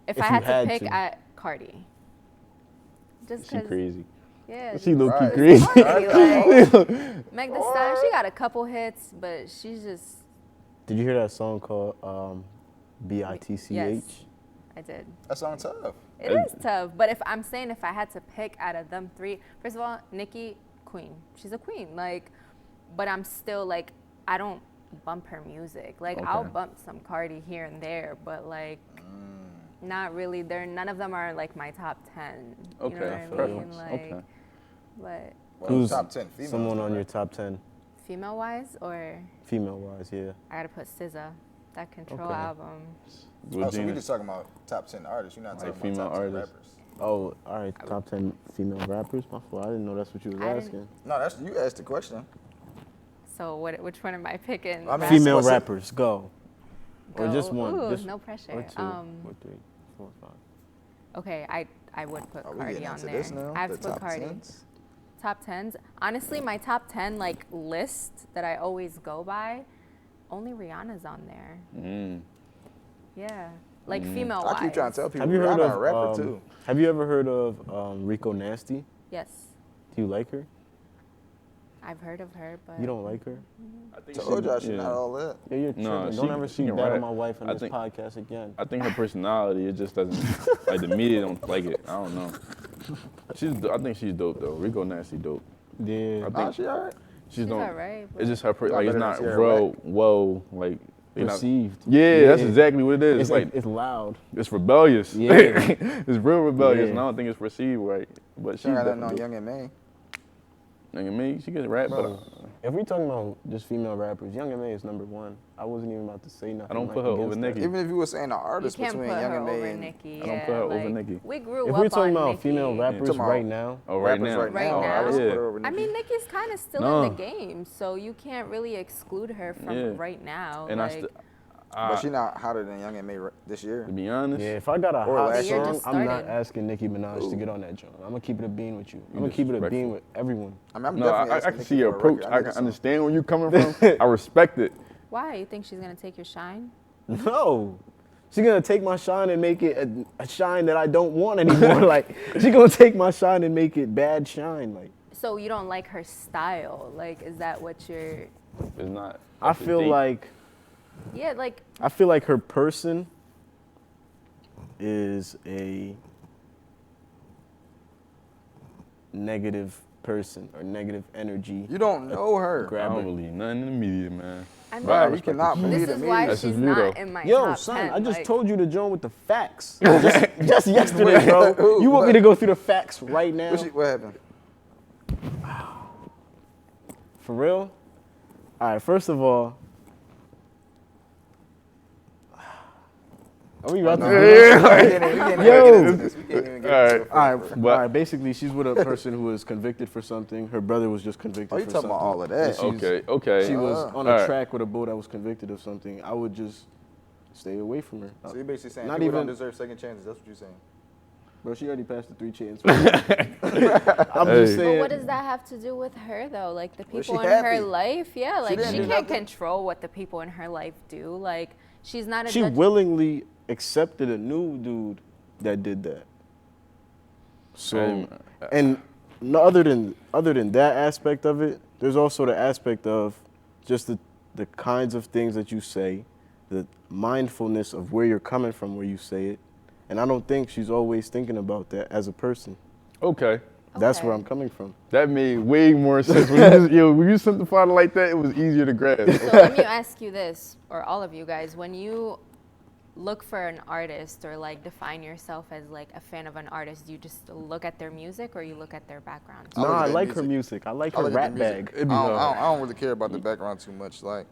If If I you had to had pick, to. at Cardi. Just She because. crazy. Yeah. She low key Right. crazy. Cardi, like, Meg Thee Stallion, she got a couple hits, but she's just. did you hear that song called B.I.T.C.H? Yes. I did. That song tough. It is tough, but if I'm saying if I had to pick out of them 3, first of all, Nicki, queen. She's a queen. Like, but I'm still like, I don't bump her music. Like, I'll Okay. bump some Cardi here and there, but like, not really. None of them are like my top 10. You know Okay, what I mean? preference. Like, Okay. but Well, Who's top 10 females? someone on right? your top 10, female wise, or female wise? Yeah. I gotta put SZA, that Control Okay. album. Oh, so we just talking about top 10 artists. You're not Like talking female about top 10 artists. rappers. Oh, all right. Top 10 female rappers. My fault. I didn't know that's what you was I didn't- asking. No, that's you asked the question. So which one am I picking? I mean, Female what's it- rappers, go. Or just Go. one. Ooh, just, no pressure. Or two, or three, 4, 5. Okay, I would put Are we Cardi getting on into there. this now? I have The to put top Cardi. 10s? Top 10s. Honestly, my top 10 like list that I always go by, only Rihanna's on there. Yeah, like female wise. I keep trying to tell people Have you heard Rihanna a of rapper too. Have you ever heard of Rico Nasty? Yes, Do you like her? I've heard of her, but You don't like her? I think Told y'all she not all that. Yeah, you're tripping. No, Don't ever she speak can bad on rap. my wife on I this think- podcast again. I think her personality, it just doesn't, like the media don't like it. I don't know. I think she's dope though. Rico Nasty dope. Yeah. I Nah, think she alright. she's don't. alright, but- It's just her, Not like it's better than not Sierra real, whoa, like you know- Perceived. Yeah, that's exactly what it is. It's Like it's loud. it's rebellious. Yeah. It's real rebellious, Yeah. and I don't think it's perceived right. But she's She got nothing definitely on dope. Young and May. Young and me, she can rap, but If we're talking about just female rappers, Young M.A. is number one. I wasn't even about to say nothing. I don't like put her over against that. Nicki. Even if you were saying the you artist can't between put Young her and May over and Nicki. I don't Yeah, put her over like, Nicki. We grew If up we're talking on about Nicki. female rappers Talking about- right now, oh, right rappers now, right Right now, now? I would Yeah. put her over I Nicki. mean, Nicki's kind of still No. in the game, so you can't really exclude her from Yeah. right now. And like, But she not hotter than Young and May this year. to be honest, yeah, if I got a Or hot last year. song, Just I'm not started. asking Nicki Minaj to get on that joint. I'm gonna keep it a bean with you. I'm You gonna keep it a bean disrespectful. with everyone. I mean, I'm no, definitely I asking can Nicki see your for a approach. record. I need can a song. understand where you're coming from. I respect it. why? You think she's gonna take your shine? No. She's gonna take my shine and make it a shine that I don't want anymore. Like, she's gonna take my shine and make it bad shine. Like, So you don't like her style? Like, is that what you're? It's not. I up to feel date. like her person is a negative person or negative energy. You don't know her. I grabber. don't believe nothing in the media, man. I mean, But I You respect cannot the- believe this the is media. why That's she's just me, though. not in my Yo, top son, 10. I just like, told you to join with the facts. just yesterday, bro. Who? You want me to go through the facts right now? What happened? For real? All right, first of all, are we about to do this? We can't even Yo. get into this. We can't even get All into right. it. All right, basically, she's with a person who was convicted for something. Her brother was just convicted Oh, you for talking something. about all of that? And she's- Okay. She was on a All right. track with a boy that was convicted of something. I would just stay away from her. So you're basically saying Not people even- don't deserve second chances. That's what you're saying. Bro, she already passed the 3 chance. I'm Hey. just But saying. what does that have to do with her though? Like the Was she people in her happy? life, yeah. Like didn't she do can't nothing? control what the people in her life do. Like she's not a She judge. willingly accepted a new dude that did that. So, and no, other than that aspect of it, there's also the aspect of just the kinds of things that you say, the mindfulness of where you're coming from where you say it. And I don't think she's always thinking about that as a person. Okay. That's Okay. where I'm coming from. That made way more sense. When you simplified it like that, it was easier to grasp. So let me ask you this, or all of you guys, when you look for an artist or like define yourself as like a fan of an artist, do you just look at their music or you look at their background? I No, look I at like her music. music. I like I her look at rap the music. bag. It'd be hard. I don't really care about the background too much. Like,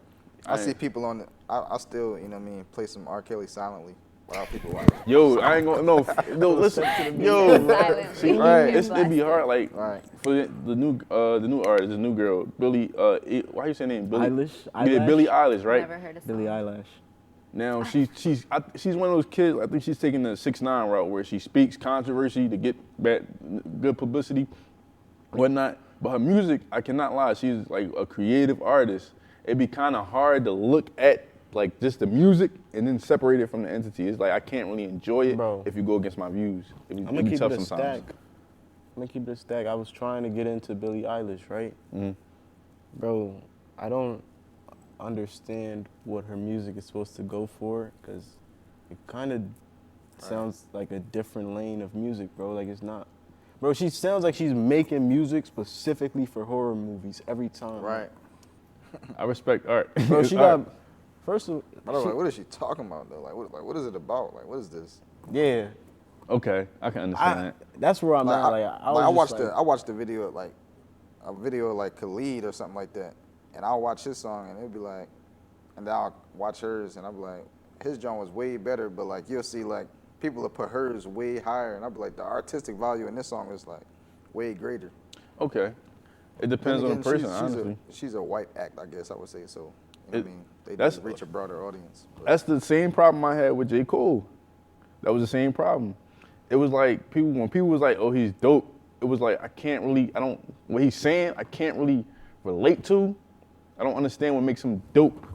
I Hey. see people on the, I still, you know what I mean, play some R. Kelly silently while people watch. Yo, I ain't gonna no. Listen, yo, Silently. see, Right. it'd be hard. Like Right. for the new artist, the new girl, Billie. Why you say her name? Billie Eilish? Yeah, Eyelash? Billie Eilish, right? Never heard of Billie song. Eyelash. Now she's one of those kids. I think she's taking the 6ix9ine route where she speaks controversy to get good publicity, whatnot. But her music, I cannot lie, she's like a creative artist. It'd be kind of hard to look at like just the music and then separate it from the entity. It's like I can't really enjoy it Bro. if you go against my views. I'm gonna keep it a stack. I'm gonna keep it a stack. I was trying to get into Billie Eilish, right? Bro, I don't understand what her music is supposed to go for, because it kind of sounds like a different lane of music, bro. Like, it's not. Bro, she sounds like she's making music specifically for horror movies every time. Right. I respect art. Bro, she Art. got, first of I don't know, what is she talking about though? What is it about? Like, what is this? yeah. Okay, I can understand that. That's where I'm at. Like, I was watched just I watched the video of a video of like Khalid or something like that, and I'll watch his song and it'd be like, and then I'll watch hers and I'll be like, his joint was way better, but like you'll see like people will put hers way higher, and I'll be like, the artistic value in this song is like way greater. Okay. It depends Then on the again, person, honestly. she's a white act, I guess I would say so. You know what I mean? They that's- just reach a broader audience. But That's the same problem I had with J. Cole. That was the same problem. It was like when people was like, oh, he's dope, it was like what he's saying, I can't really relate to. I don't understand what makes him dope.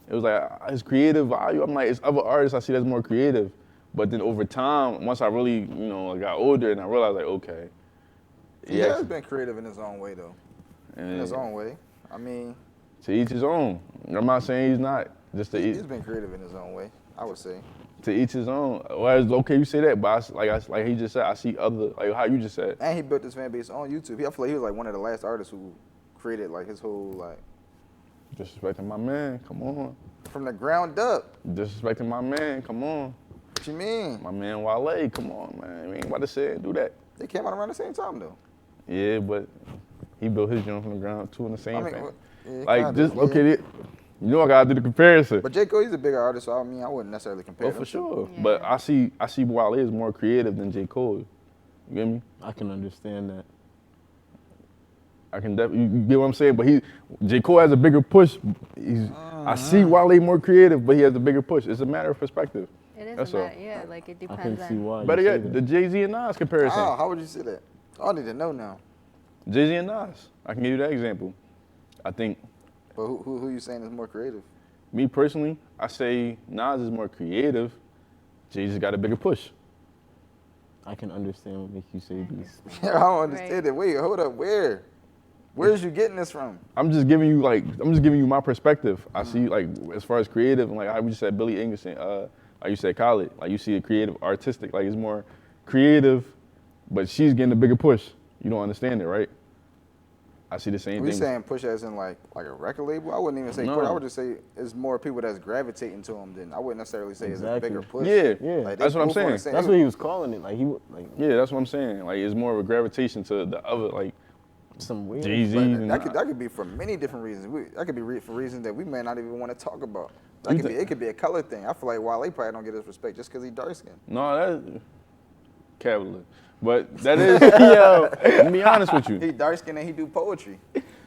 It was like his creative value. I'm like, it's other artists I see that's more creative. But then over time, once I really, I got older and I realized like, okay. he has been creative in his own way though. In his And own way. I mean, to each his own. I'm not saying he's not. Just to he's been creative in his own way, I would say. to each his own. Well, it's okay you say that, but like he just said, I see other, like how you just said. And he built this fan base on YouTube. I feel like he was like one of the last artists who created like his whole like Disrespecting my man, come on. from the ground up. Disrespecting my man, come on. What you mean? My man Wale, come on, man. We ain't about to say it, do that. They came out around the same time though. Yeah, but he built his joint from the ground too in the same thing. Yeah, Like, kinda, just yeah. look at it. I gotta do the comparison. But J. Cole, he's a bigger artist, so I mean, I wouldn't necessarily compare Oh, them for two. sure. Yeah. But I see Wale is more creative than J. Cole. You get me? I can understand that. I can definitely, you get what I'm saying? But J. Cole has a bigger push. I see Wale more creative, but he has a bigger push. It's a matter of perspective. It is That's a all. matter, yeah, like it I can depends see on. why. Better you say yet, the that. Jay-Z and Nas comparison. How would you say that? I need to know now. Jay-Z and Nas. I can give you that example. I think, But who you saying is more creative? me personally, I say Nas is more creative. Jay-Z's got a bigger push. I can understand what makes you say these. I don't understand it. Wait, hold up. Where's you getting this from? I'm just giving you my perspective. I see like as far as creative and like how you said Billy English and like you said Khaled, like you see a creative, artistic, like it's more creative, but she's getting a bigger push. You don't understand it, right? I see the same Are you thing. saying push as in like a record label? I wouldn't even say No. push. I would just say it's more people that's gravitating to him than I wouldn't necessarily say it's a Exactly. bigger push. Yeah, Yeah. Like, they that's what I'm both on the saying. same- That's what he was calling it. Like Yeah, that's what I'm saying. Like it's more of a gravitation to the other, like some weird. Jay-Z. But and that could be for many different reasons. That could be for reasons that we may not even want to talk about. You It could be a color thing. I feel like Wale probably don't get his respect just because he dark skinned. No, that's capitalist. But that is, yo, let me be honest with you. He dark skinned and he do poetry.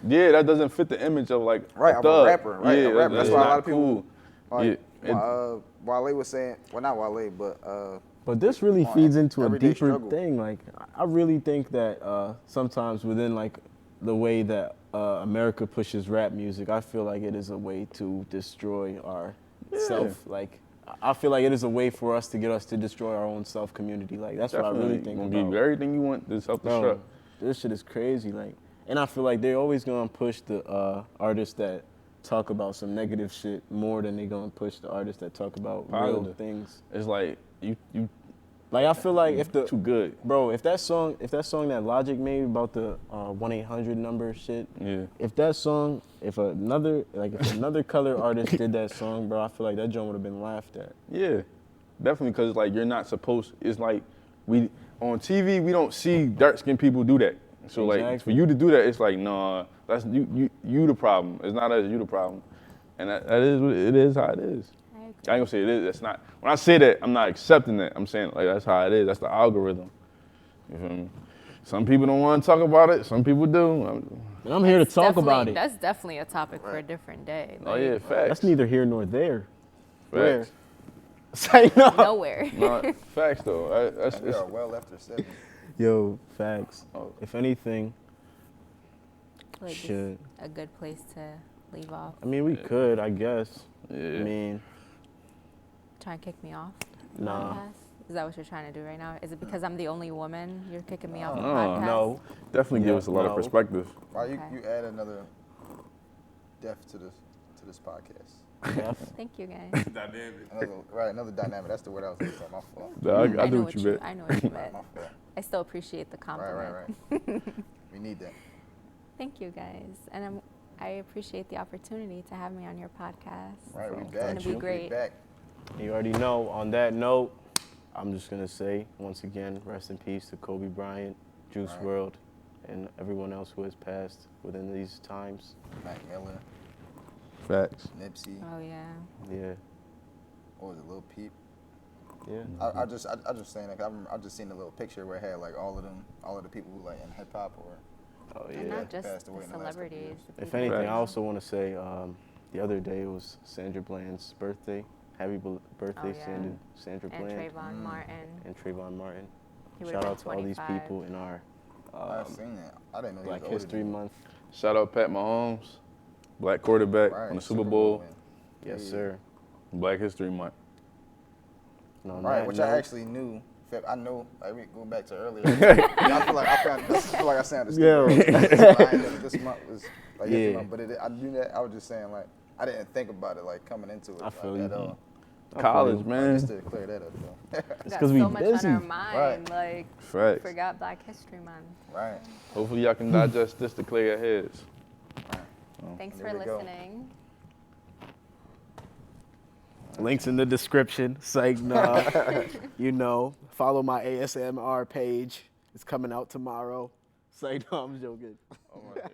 Yeah, that doesn't fit the image of like Right, a I'm thug. a rapper. Right, Yeah, a rapper. That's it's why a not lot of people. cool. Like, Yeah, Wale was saying, well, not Wale, but But this really on feeds into a everyday deeper struggle. thing. Like, I really think that sometimes within like the way that America pushes rap music, I feel like it is a way to destroy our self. Like, I feel like it is a way for us to destroy our own self community. Like, that's what I really think Gonna give about. you everything you want to self-destruct. Bro, this shit is crazy. Like, and I feel like they're always gonna push the artists that talk about some negative shit more than they're gonna push the artists that talk about real Positive. things. It's like you Like, I feel like if the too good. Bro, if that song that Logic made about the 1-800 number shit, Yeah. if another color artist did that song, bro, I feel like that joint would have been laughed at. Yeah, definitely, because like you're not supposed. It's like we on TV we don't see dark skinned people do that. So like Exactly. for you to do that, it's like nah, that's you the problem. It's not us, you the problem, and that is what it is how it is. I agree. I ain't gonna say it is. That's not. When I say that, I'm not accepting that. I'm saying like that's how it is. That's the algorithm. You feel me? Some people don't want to talk about it. Some people do. And I'm here to talk about it. That's definitely a topic for a different day. Oh like, yeah, facts. That's neither here nor there. Facts. Say no. Nowhere. No, facts though. That's we it's, are well after 7. Yo, facts. Oh. If anything, Like, it's should. a good place to leave off. I mean, we could, I guess. yeah. I mean, Try and kick me off. the Nah. podcast? Is that what you're trying to do right now? Is it because I'm the only woman you're kicking me off the No, podcast? no. Definitely give Yeah, us a lot of no. perspective. Why you Okay. add another death to this podcast? Def. Thank you, guys. Another dynamic. That's the word I was looking for. My fault. I know do what you meant. I know what you meant. My fault. I still appreciate the compliment. Right. We need that. Thank you, guys, and I appreciate the opportunity to have me on your podcast. Right, we It's back. gonna be We great. back. You already know. On that note, I'm just gonna say once again, rest in peace to Kobe Bryant, Juice Right. WRLD, and everyone else who has passed within these times. Mac Miller, Facts. Nipsey, Oh yeah. Yeah, what was it, Lil Peep? yeah. I just saying like I just seen a little picture where it had like all of the people who like in hip hop or Oh And yeah. not just passed away the in the last couple celebrities. years. the If people anything, you I know. also want to say the other day was Sandra Bland's birthday. Happy birthday, yeah. Sandra And Bland Trayvon Martin. and Trayvon Martin. He would've Shout been out to all these 25. people in our I've seen that. I didn't know he was Black older History than Month. Shout out Pat Mahomes, black quarterback Right, on the Super Bowl. win. Yes, Yeah. sir. Black History Month. And on Right, that which note, I actually knew. I know, like we go back to earlier. I feel like I sounded stupid. I ain't know that this month was like Yeah. this month, but I knew that. I was just saying like I didn't think about it like coming into it I feel you. at all. College, you. man. Just to clear that up though. It's Got 'cause we so much busy. on our mind, Right. like Facts. forgot Black History Month. Right. Hopefully y'all can digest this to clear your heads. Thanks There for we go. listening. Links in the description. Psych, nah. You know, follow my ASMR page. It's coming out tomorrow. Psych, no, I'm joking. Oh, my God.